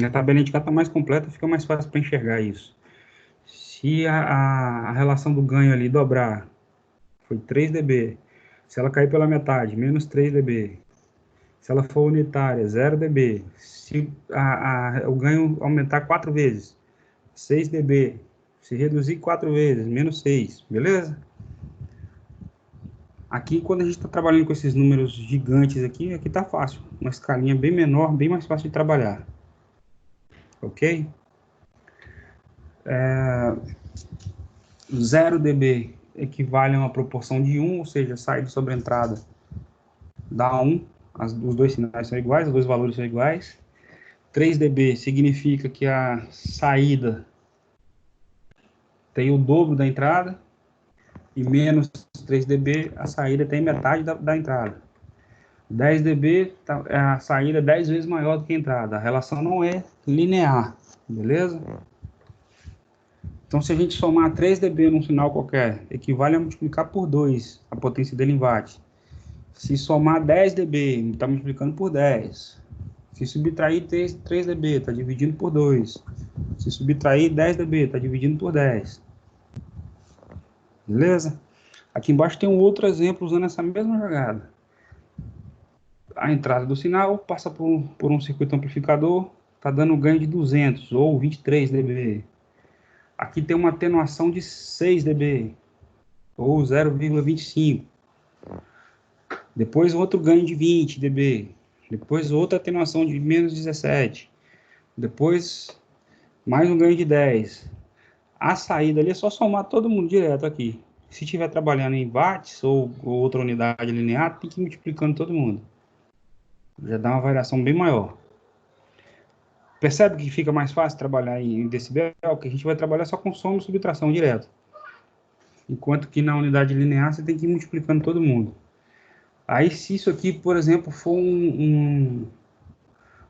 A tabela indicar está mais completa, fica mais fácil para enxergar isso. Se a relação do ganho ali dobrar, foi 3 dB. Se ela cair pela metade, menos 3 dB. Se ela for unitária, 0 dB. Se o ganho aumentar 4 vezes, 6 dB. Se reduzir 4 vezes, menos 6. Beleza? Aqui, quando a gente está trabalhando com esses números gigantes aqui está fácil. Uma escalinha bem menor, bem mais fácil de trabalhar. Ok? 0 dB equivale a uma proporção de 1, ou seja, saída sobre entrada dá 1. Os dois sinais são iguais, os dois valores são iguais. 3 dB significa que a saída tem o dobro da entrada. E menos 3 dB, a saída tem metade da entrada. 10 dB, a saída é 10 vezes maior do que a entrada. A relação não é linear, beleza? Então, se a gente somar 3 dB num sinal qualquer, equivale a multiplicar por 2 a potência dele em watt. Se somar 10 dB, está multiplicando por 10. Se subtrair 3 dB, está dividindo por 2. Se subtrair 10 dB, está dividindo por 10. Beleza? Aqui embaixo tem um outro exemplo usando essa mesma jogada. A entrada do sinal passa por um circuito amplificador, está dando um ganho de 200 ou 23 dB. Aqui tem uma atenuação de 6 dB ou 0,25. Depois outro ganho de 20 dB. Depois outra atenuação de menos 17. Depois mais um ganho de 10. A saída ali é só somar todo mundo direto aqui. Se estiver trabalhando em watts ou outra unidade linear, tem que ir multiplicando todo mundo. Já dá uma variação bem maior. Percebe que fica mais fácil trabalhar em decibel? Que a gente vai trabalhar só com soma e subtração direto. Enquanto que na unidade linear você tem que ir multiplicando todo mundo. Aí se isso aqui, por exemplo, for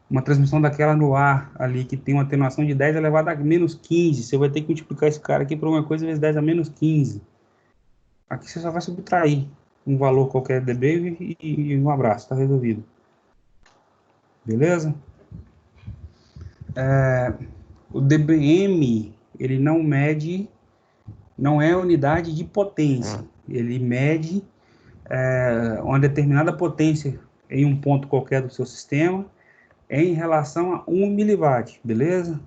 uma transmissão daquela no ar ali, que tem uma atenuação de 10 elevado a menos 15, você vai ter que multiplicar esse cara aqui por uma coisa vezes 10 a menos 15. Aqui você só vai subtrair um valor qualquer dB e um abraço, está resolvido. Beleza? O dBm, ele não mede, não é unidade de potência. Ele mede uma determinada potência em um ponto qualquer do seu sistema em relação a 1 miliwatt, beleza?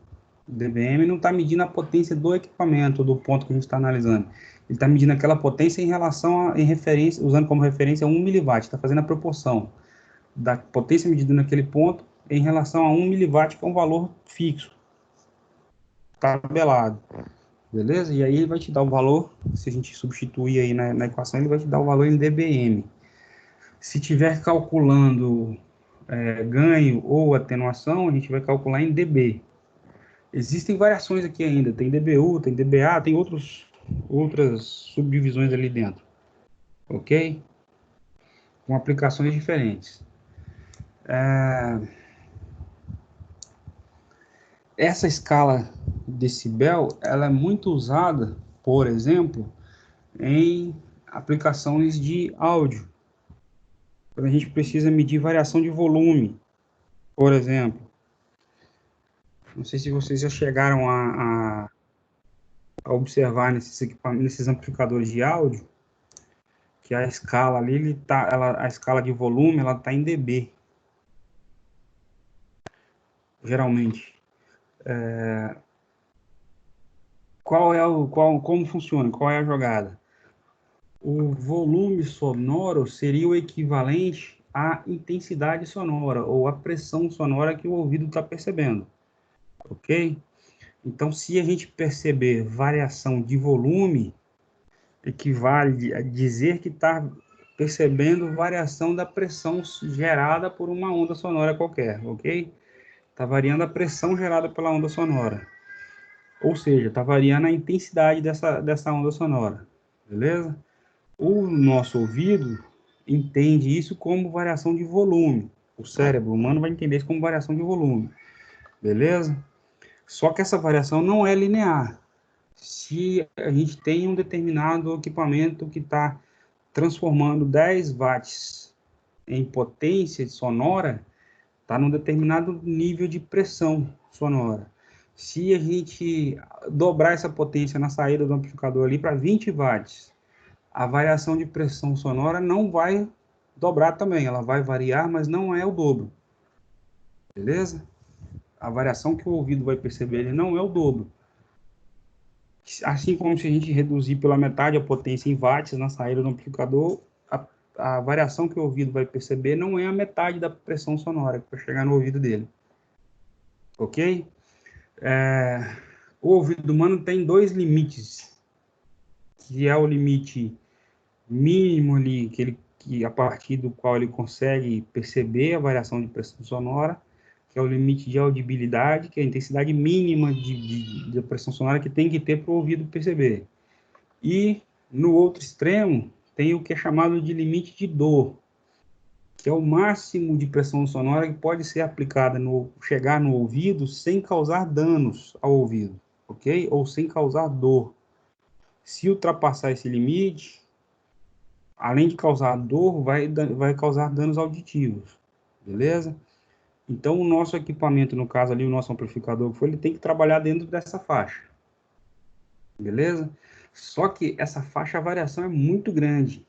O dBm não está medindo a potência do equipamento, do ponto que a gente está analisando. Ele está medindo aquela potência em relação em referência, usando como referência 1 miliwatt, está fazendo a proporção da potência medida naquele ponto em relação a 1 miliwatt, que é um valor fixo, tabelado, beleza? E aí ele vai te dar o valor, se a gente substituir aí na equação, ele vai te dar o valor em dBm. Se tiver calculando ganho ou atenuação, a gente vai calcular em dB. Existem variações aqui ainda, tem dBu, tem dBA, tem outras subdivisões ali dentro, ok? Com aplicações diferentes. Essa escala decibel, ela é muito usada, por exemplo, em aplicações de áudio. Quando a gente precisa medir variação de volume, por exemplo. Não sei se vocês já chegaram a observar nesses amplificadores de áudio, que a escala ali, a escala de volume, ela está em dB. Geralmente. Como funciona? Qual é a jogada? O volume sonoro seria o equivalente à intensidade sonora, ou à pressão sonora que o ouvido está percebendo. Ok? Então, se a gente perceber variação de volume, equivale a dizer que está percebendo variação da pressão gerada por uma onda sonora qualquer, ok? Está variando a pressão gerada pela onda sonora. Ou seja, está variando a intensidade dessa onda sonora, beleza? O nosso ouvido entende isso como variação de volume. O cérebro humano vai entender isso como variação de volume, beleza? Só que essa variação não é linear. Se a gente tem um determinado equipamento que está transformando 10 watts em potência sonora, está num determinado nível de pressão sonora. Se a gente dobrar essa potência na saída do amplificador ali para 20 watts, a variação de pressão sonora não vai dobrar também, ela vai variar, mas não é o dobro. Beleza? A variação que o ouvido vai perceber ele não é o dobro. Assim como se a gente reduzir pela metade a potência em watts na saída do amplificador, a variação que o ouvido vai perceber não é a metade da pressão sonora para chegar no ouvido dele. Ok? O ouvido humano tem dois limites, que é o limite mínimo ali, que a partir do qual ele consegue perceber a variação de pressão sonora, que é o limite de audibilidade, que é a intensidade mínima de pressão sonora que tem que ter para o ouvido perceber. E, no outro extremo, tem o que é chamado de limite de dor, que é o máximo de pressão sonora que pode ser aplicada, chegar no ouvido sem causar danos ao ouvido, ok? Ou sem causar dor. Se ultrapassar esse limite, além de causar dor, vai causar danos auditivos, beleza? Então, o nosso equipamento, no caso ali, o nosso amplificador, ele tem que trabalhar dentro dessa faixa, beleza? Só que essa faixa, a variação é muito grande.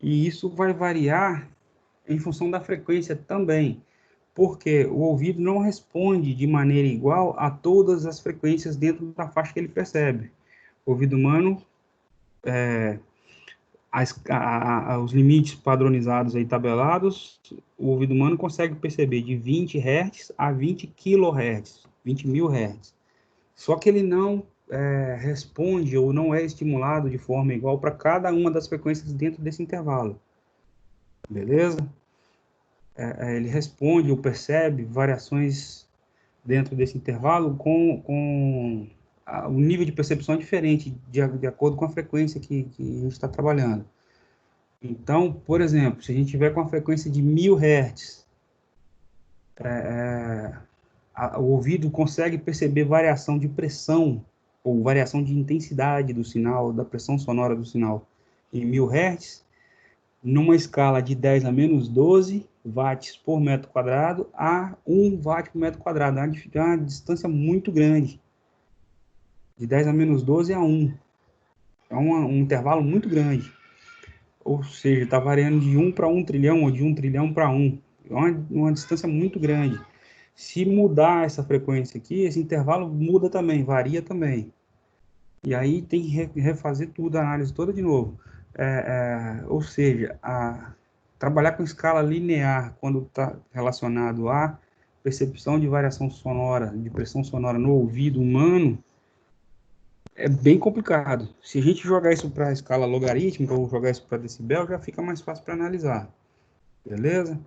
E isso vai variar em função da frequência também, porque o ouvido não responde de maneira igual a todas as frequências dentro da faixa que ele percebe. O ouvido humano, os limites padronizados aí tabelados, o ouvido humano consegue perceber de 20 Hz a 20 kHz, 20 mil Hz. Só que ele não responde ou não é estimulado de forma igual para cada uma das frequências dentro desse intervalo. Beleza? Ele responde ou percebe variações dentro desse intervalo com o nível de percepção diferente de acordo com a frequência que a gente está trabalhando. Então, por exemplo, se a gente tiver com a frequência de 1000 Hz, o ouvido consegue perceber variação de pressão ou variação de intensidade do sinal, da pressão sonora do sinal em 1000 Hz, numa escala de 10 a menos 12 watts por metro quadrado a 1 watt por metro quadrado. É uma distância muito grande. De 10 a menos 12 a 1. É um intervalo muito grande. Ou seja, está variando de 1 para 1 trilhão ou de 1 trilhão para 1. É uma distância muito grande. Se mudar essa frequência aqui, esse intervalo muda também, varia também. E aí tem que refazer tudo, a análise toda de novo. Ou seja, trabalhar com escala linear, quando está relacionado à percepção de variação sonora, de pressão sonora no ouvido humano, é bem complicado. Se a gente jogar isso para a escala logarítmica ou jogar isso para decibel, já fica mais fácil para analisar. Beleza?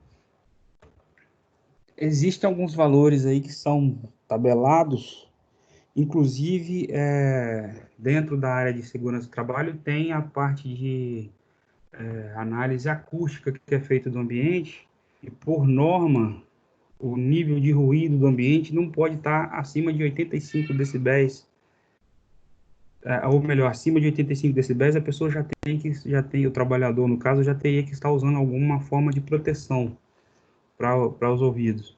Existem alguns valores aí que são tabelados. Inclusive, dentro da área de segurança do trabalho, tem a parte de análise acústica que é feita do ambiente, e por norma, o nível de ruído do ambiente não pode estar acima de 85 decibéis, ou melhor, acima de 85 decibéis, a pessoa já tem, o trabalhador, no caso, já teria que estar usando alguma forma de proteção para os ouvidos.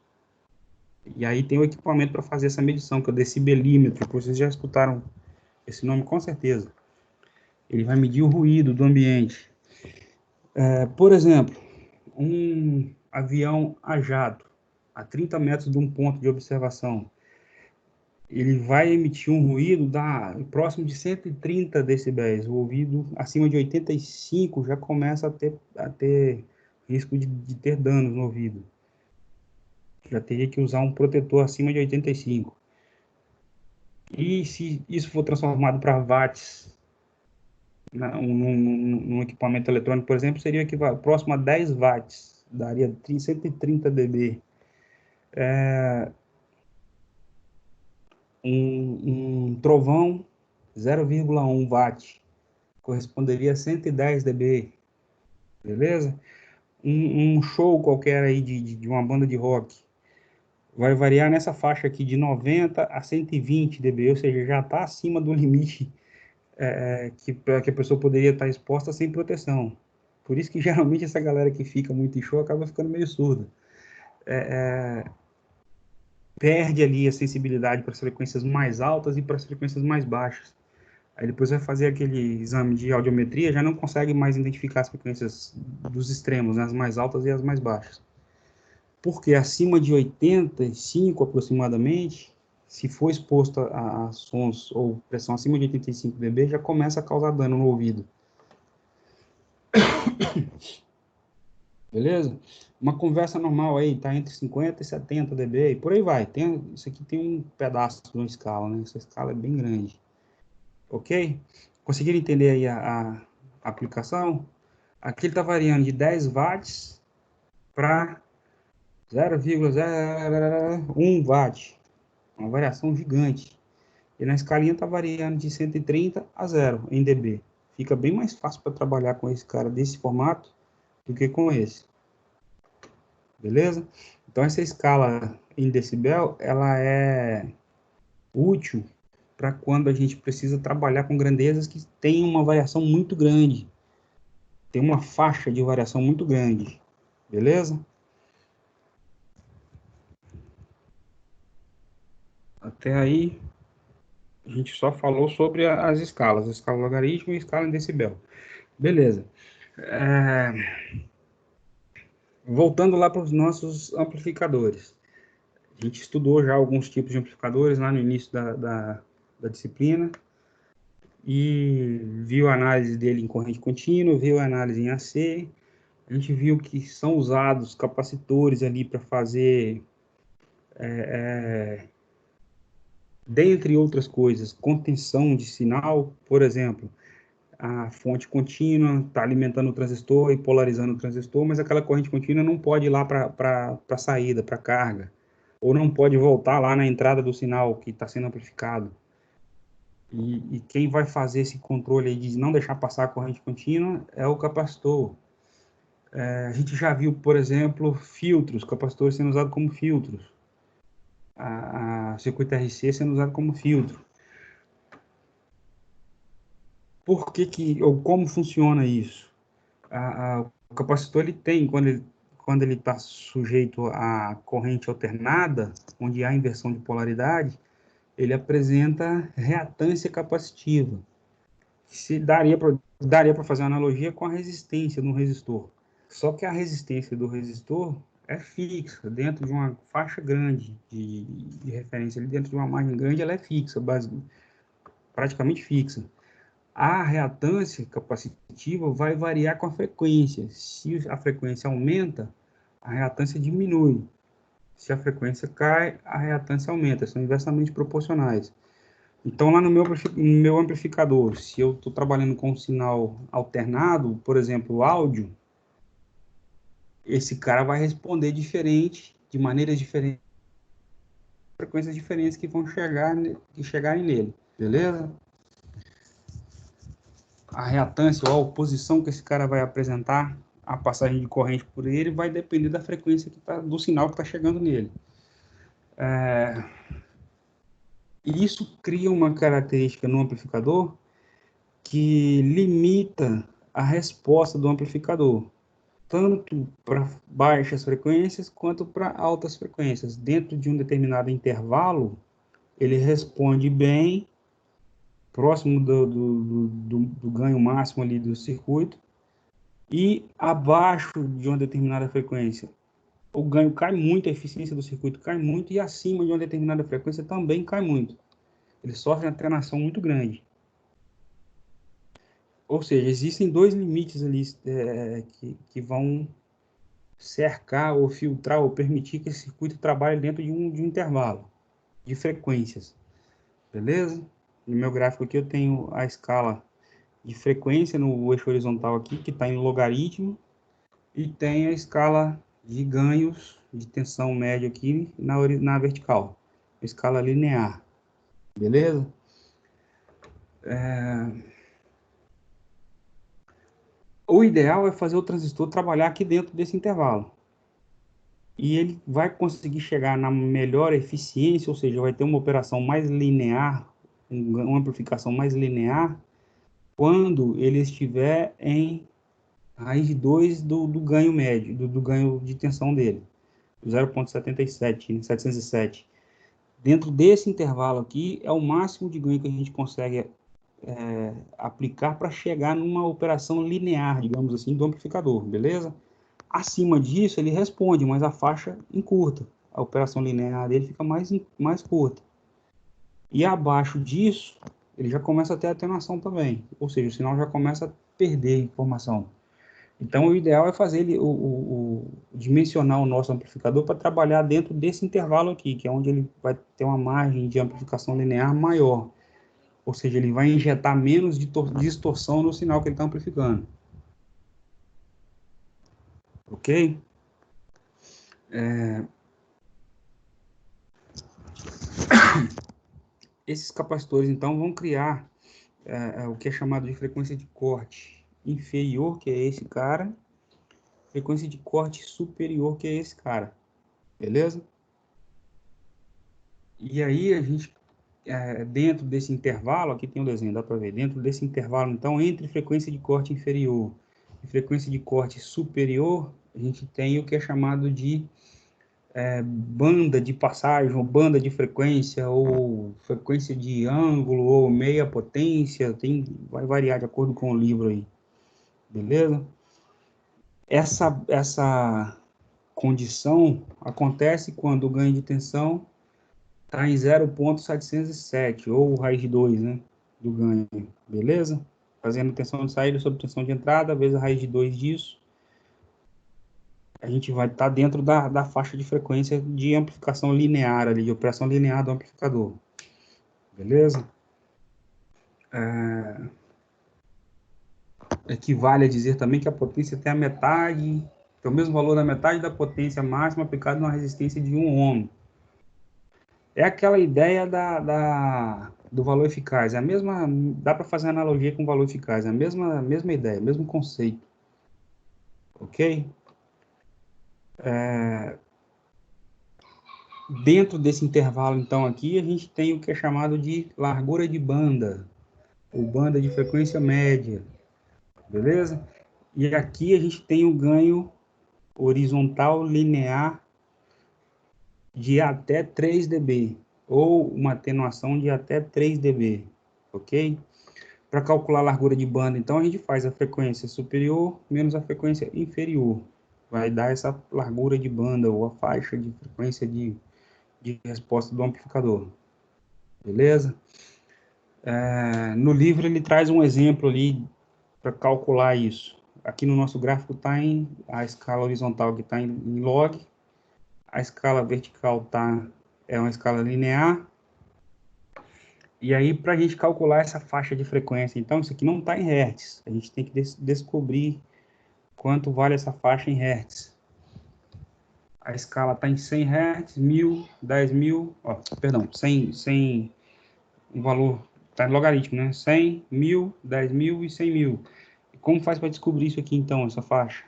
E aí tem o equipamento para fazer essa medição, que é o decibelímetro, que vocês já escutaram esse nome com certeza. Ele vai medir o ruído do ambiente. Por exemplo, um avião a jato, a 30 metros de um ponto de observação, ele vai emitir um ruído próximo de 130 decibéis. O ouvido acima de 85 já começa a ter risco de ter danos no ouvido. Já teria que usar um protetor acima de 85. E se isso for transformado para watts, num equipamento eletrônico, por exemplo, seria próximo a 10 watts, daria 130 dB. Um trovão, 0,1 watt, corresponderia a 110 dB, beleza? Um show qualquer aí de uma banda de rock, vai variar nessa faixa aqui de 90 a 120 dB, ou seja, já está acima do limite que a pessoa poderia estar exposta sem proteção. Por isso que geralmente essa galera que fica muito em show acaba ficando meio surda. Perde ali a sensibilidade para as frequências mais altas e para as frequências mais baixas. Aí depois vai fazer aquele exame de audiometria, já não consegue mais identificar as frequências dos extremos, né, as mais altas e as mais baixas. Porque acima de 85 aproximadamente, se for exposto a sons ou pressão acima de 85 dB, já começa a causar dano no ouvido. Beleza? Uma conversa normal aí tá entre 50 e 70 dB, e por aí vai. Isso aqui tem um pedaço de uma escala, né? Essa escala é bem grande. Ok? Conseguiram entender aí a aplicação? Aqui ele está variando de 10 watts para 0,01 watt. Uma variação gigante. E na escalinha está variando de 130 a 0 em dB. Fica bem mais fácil para trabalhar com esse cara desse formato do que com esse. Beleza? Então essa escala em decibel, ela é útil para quando a gente precisa trabalhar com grandezas que têm uma variação muito grande. Tem uma faixa de variação muito grande. Beleza? Até aí, a gente só falou sobre as escalas, a escala logarítmica e a escala em decibel. Beleza. Voltando lá para os nossos amplificadores. A gente estudou já alguns tipos de amplificadores lá no início da disciplina e viu a análise dele em corrente contínua, viu a análise em AC. A gente viu que são usados capacitores ali para fazer, dentre outras coisas, contenção de sinal. Por exemplo, a fonte contínua está alimentando o transistor e polarizando o transistor, mas aquela corrente contínua não pode ir lá para a saída, para a carga, ou não pode voltar lá na entrada do sinal que está sendo amplificado. E quem vai fazer esse controle aí de não deixar passar a corrente contínua é o capacitor. A gente já viu, por exemplo, filtros, capacitores sendo usados como filtros. A circuito RC sendo usado como filtro. Por que ou como funciona isso? O capacitor ele tem, quando ele está sujeito à corrente alternada, onde há inversão de polaridade, ele apresenta reatância capacitiva. Se daria para fazer uma analogia com a resistência de um resistor. Só que a resistência do resistor é fixa, dentro de uma faixa grande de referência, dentro de uma margem grande, ela é fixa, praticamente fixa. A reatância capacitiva vai variar com a frequência. Se a frequência aumenta, a reatância diminui. Se a frequência cai, a reatância aumenta. São inversamente proporcionais. Então, lá no meu amplificador, se eu estou trabalhando com um sinal alternado, por exemplo, áudio, esse cara vai responder diferente, de maneiras diferentes, frequências diferentes que vão chegarem nele. Beleza? A reatância ou a oposição que esse cara vai apresentar a passagem de corrente por ele vai depender da frequência do sinal que está chegando nele. E isso cria uma característica no amplificador que limita a resposta do amplificador, tanto para baixas frequências quanto para altas frequências. Dentro de um determinado intervalo, ele responde bem, próximo do ganho máximo ali do circuito, e abaixo de uma determinada frequência, o ganho cai muito, a eficiência do circuito cai muito, e acima de uma determinada frequência também cai muito. Ele sofre uma atenuação muito grande. Ou seja, existem dois limites ali que vão cercar ou filtrar ou permitir que esse circuito trabalhe dentro de um intervalo de frequências. Beleza? No meu gráfico aqui eu tenho a escala de frequência no eixo horizontal aqui, que está em logaritmo, e tem a escala de ganhos de tensão média aqui na vertical, escala linear. Beleza? O ideal é fazer o transistor trabalhar aqui dentro desse intervalo. E ele vai conseguir chegar na melhor eficiência, ou seja, vai ter uma operação mais linear, uma amplificação mais linear, quando ele estiver em raiz de 2 do ganho médio, do ganho de tensão dele, 0,77, 707. Dentro desse intervalo aqui, é o máximo de ganho que a gente consegue aplicar para chegar numa operação linear, digamos assim, do amplificador, beleza? Acima disso, ele responde, mas a faixa encurta. A operação linear dele fica mais curta. E abaixo disso, ele já começa a ter atenuação também. Ou seja, o sinal já começa a perder informação. Então, o ideal é fazer ele, dimensionar o nosso amplificador para trabalhar dentro desse intervalo aqui, que é onde ele vai ter uma margem de amplificação linear maior. Ou seja, ele vai injetar menos distorção no sinal que ele está amplificando. Ok? Esses capacitores, então, vão criar o que é chamado de frequência de corte inferior, que é esse cara, frequência de corte superior, que é esse cara. Beleza? E aí, a gente, dentro desse intervalo, aqui tem um desenho, dá para ver, dentro desse intervalo, então, entre frequência de corte inferior e frequência de corte superior, a gente tem o que é chamado de banda de passagem, ou banda de frequência, ou frequência de ângulo, ou meia potência, vai variar de acordo com o livro aí, beleza? Essa condição acontece quando o ganho de tensão está em 0,707, ou raiz de 2, né, do ganho, beleza? Fazendo tensão de saída sobre tensão de entrada, vezes a raiz de 2 disso, a gente vai estar dentro da faixa de frequência de amplificação linear ali, de operação linear do amplificador. Beleza? Equivale a dizer também que a potência tem a metade, tem o mesmo valor da metade da potência máxima aplicada numa resistência de 1 ohm. É aquela ideia do valor eficaz, é a mesma, dá para fazer analogia com o valor eficaz, é a mesma ideia, mesmo conceito. Ok? Dentro desse intervalo, então, aqui, a gente tem o que é chamado de largura de banda, ou banda de frequência média, beleza? E aqui a gente tem o ganho horizontal linear de até 3 dB, ou uma atenuação de até 3 dB, ok? Para calcular a largura de banda, então, a gente faz a frequência superior menos a frequência inferior. Vai dar essa largura de banda, ou a faixa de frequência de resposta do amplificador. Beleza? No livro ele traz um exemplo ali para calcular isso. Aqui no nosso gráfico está a escala horizontal que está em log, a escala vertical é uma escala linear. E aí, para a gente calcular essa faixa de frequência, então, isso aqui não está em hertz. A gente tem que descobrir quanto vale essa faixa em hertz. A escala está em 100 hertz, 1000, 10.000, perdão, 100, um valor, está em logaritmo, né? 100, 1000, 10.000 e 100.000. E como faz para descobrir isso aqui, então, essa faixa?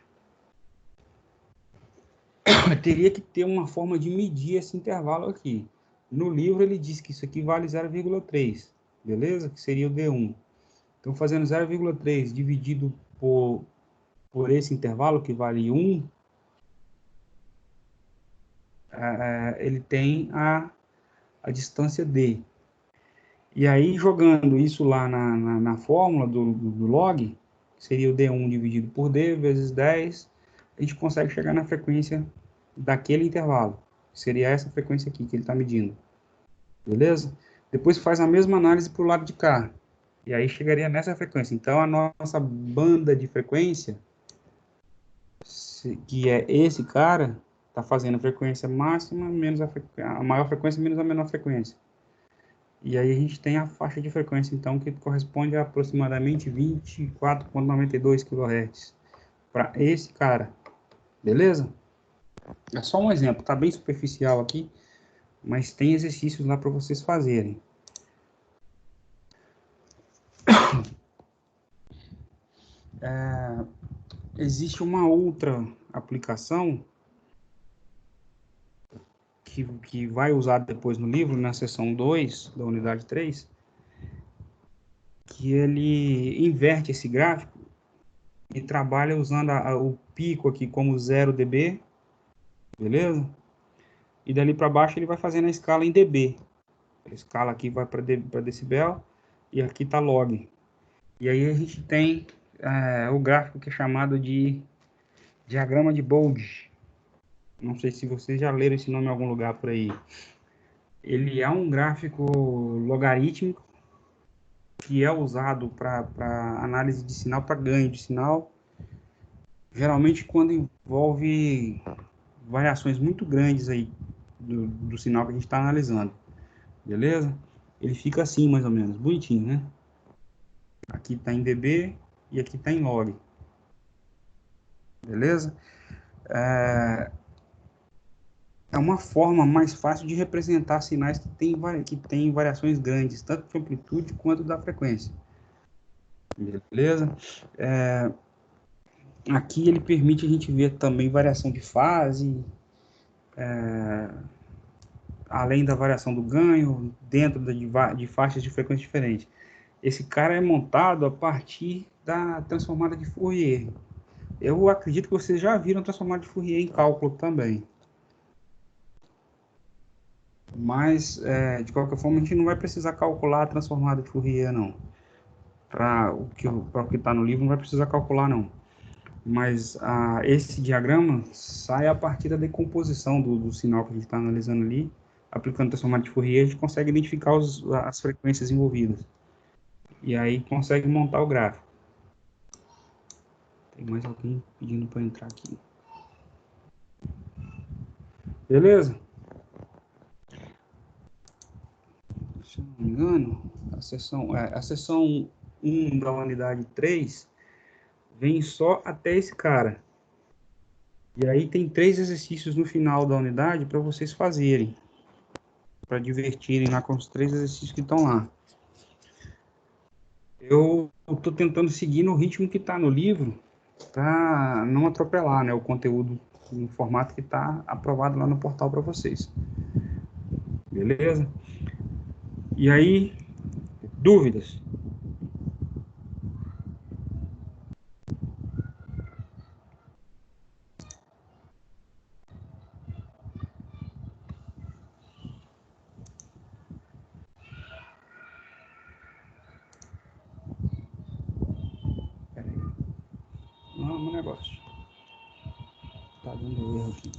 Teria que ter uma forma de medir esse intervalo aqui. No livro ele diz que isso aqui vale 0,3, beleza? Que seria o D1. Então, fazendo 0,3 dividido por esse intervalo, que vale 1, ele tem a distância D. E aí, jogando isso lá na fórmula do log, que seria o D1 dividido por D vezes 10, a gente consegue chegar na frequência daquele intervalo. Seria essa frequência aqui que ele está medindo. Beleza? Depois faz a mesma análise para o lado de cá. E aí chegaria nessa frequência. Então, a nossa banda de frequência, que é esse cara, está fazendo a frequência máxima menos a maior frequência menos a menor frequência. E aí a gente tem a faixa de frequência, então, que corresponde a aproximadamente 24,92 kHz para esse cara. Beleza? É só um exemplo, tá bem superficial aqui, mas tem exercícios lá para vocês fazerem. Existe uma outra aplicação que vai usar depois no livro, na seção 2 da unidade 3, que ele inverte esse gráfico e trabalha usando o pico aqui como 0 dB, beleza? E dali para baixo ele vai fazendo a escala em dB. A escala aqui vai para decibel e aqui está log. E aí a gente tem o gráfico que é chamado de diagrama de Bode. Não sei se vocês já leram esse nome em algum lugar por aí. Ele é um gráfico logarítmico que é usado para análise de sinal, para ganho de sinal, geralmente quando envolve variações muito grandes aí do sinal que a gente está analisando, beleza? Ele fica assim, mais ou menos, bonitinho, né? Aqui está em dB e aqui está em log, beleza? É uma forma mais fácil de representar sinais que tem variações grandes, tanto de amplitude quanto da frequência, beleza? Aqui ele permite a gente ver também variação de fase, além da variação do ganho, dentro de faixas de frequência diferentes. Esse cara é montado a partir da transformada de Fourier. Eu acredito que vocês já viram transformada de Fourier em cálculo também. Mas, de qualquer forma, a gente não vai precisar calcular a transformada de Fourier, não. Para o que está no livro, não vai precisar calcular, não. Mas esse diagrama sai a partir da decomposição do sinal que a gente está analisando ali. Aplicando transformada de Fourier, a gente consegue identificar as frequências envolvidas. E aí consegue montar o gráfico. Tem mais alguém pedindo para entrar aqui. Beleza? Se eu não me engano, a seção 1 da unidade 3 vem só até esse cara. E aí tem 3 exercícios no final da unidade para vocês fazerem. Para divertirem lá com os 3 exercícios que estão lá. Eu estou tentando seguir no ritmo que está no livro, para não atropelar, né, o conteúdo no formato que está aprovado lá no portal para vocês. Beleza? E aí, dúvidas? Pera aí. Não, meu negócio. Tá dando erro aqui.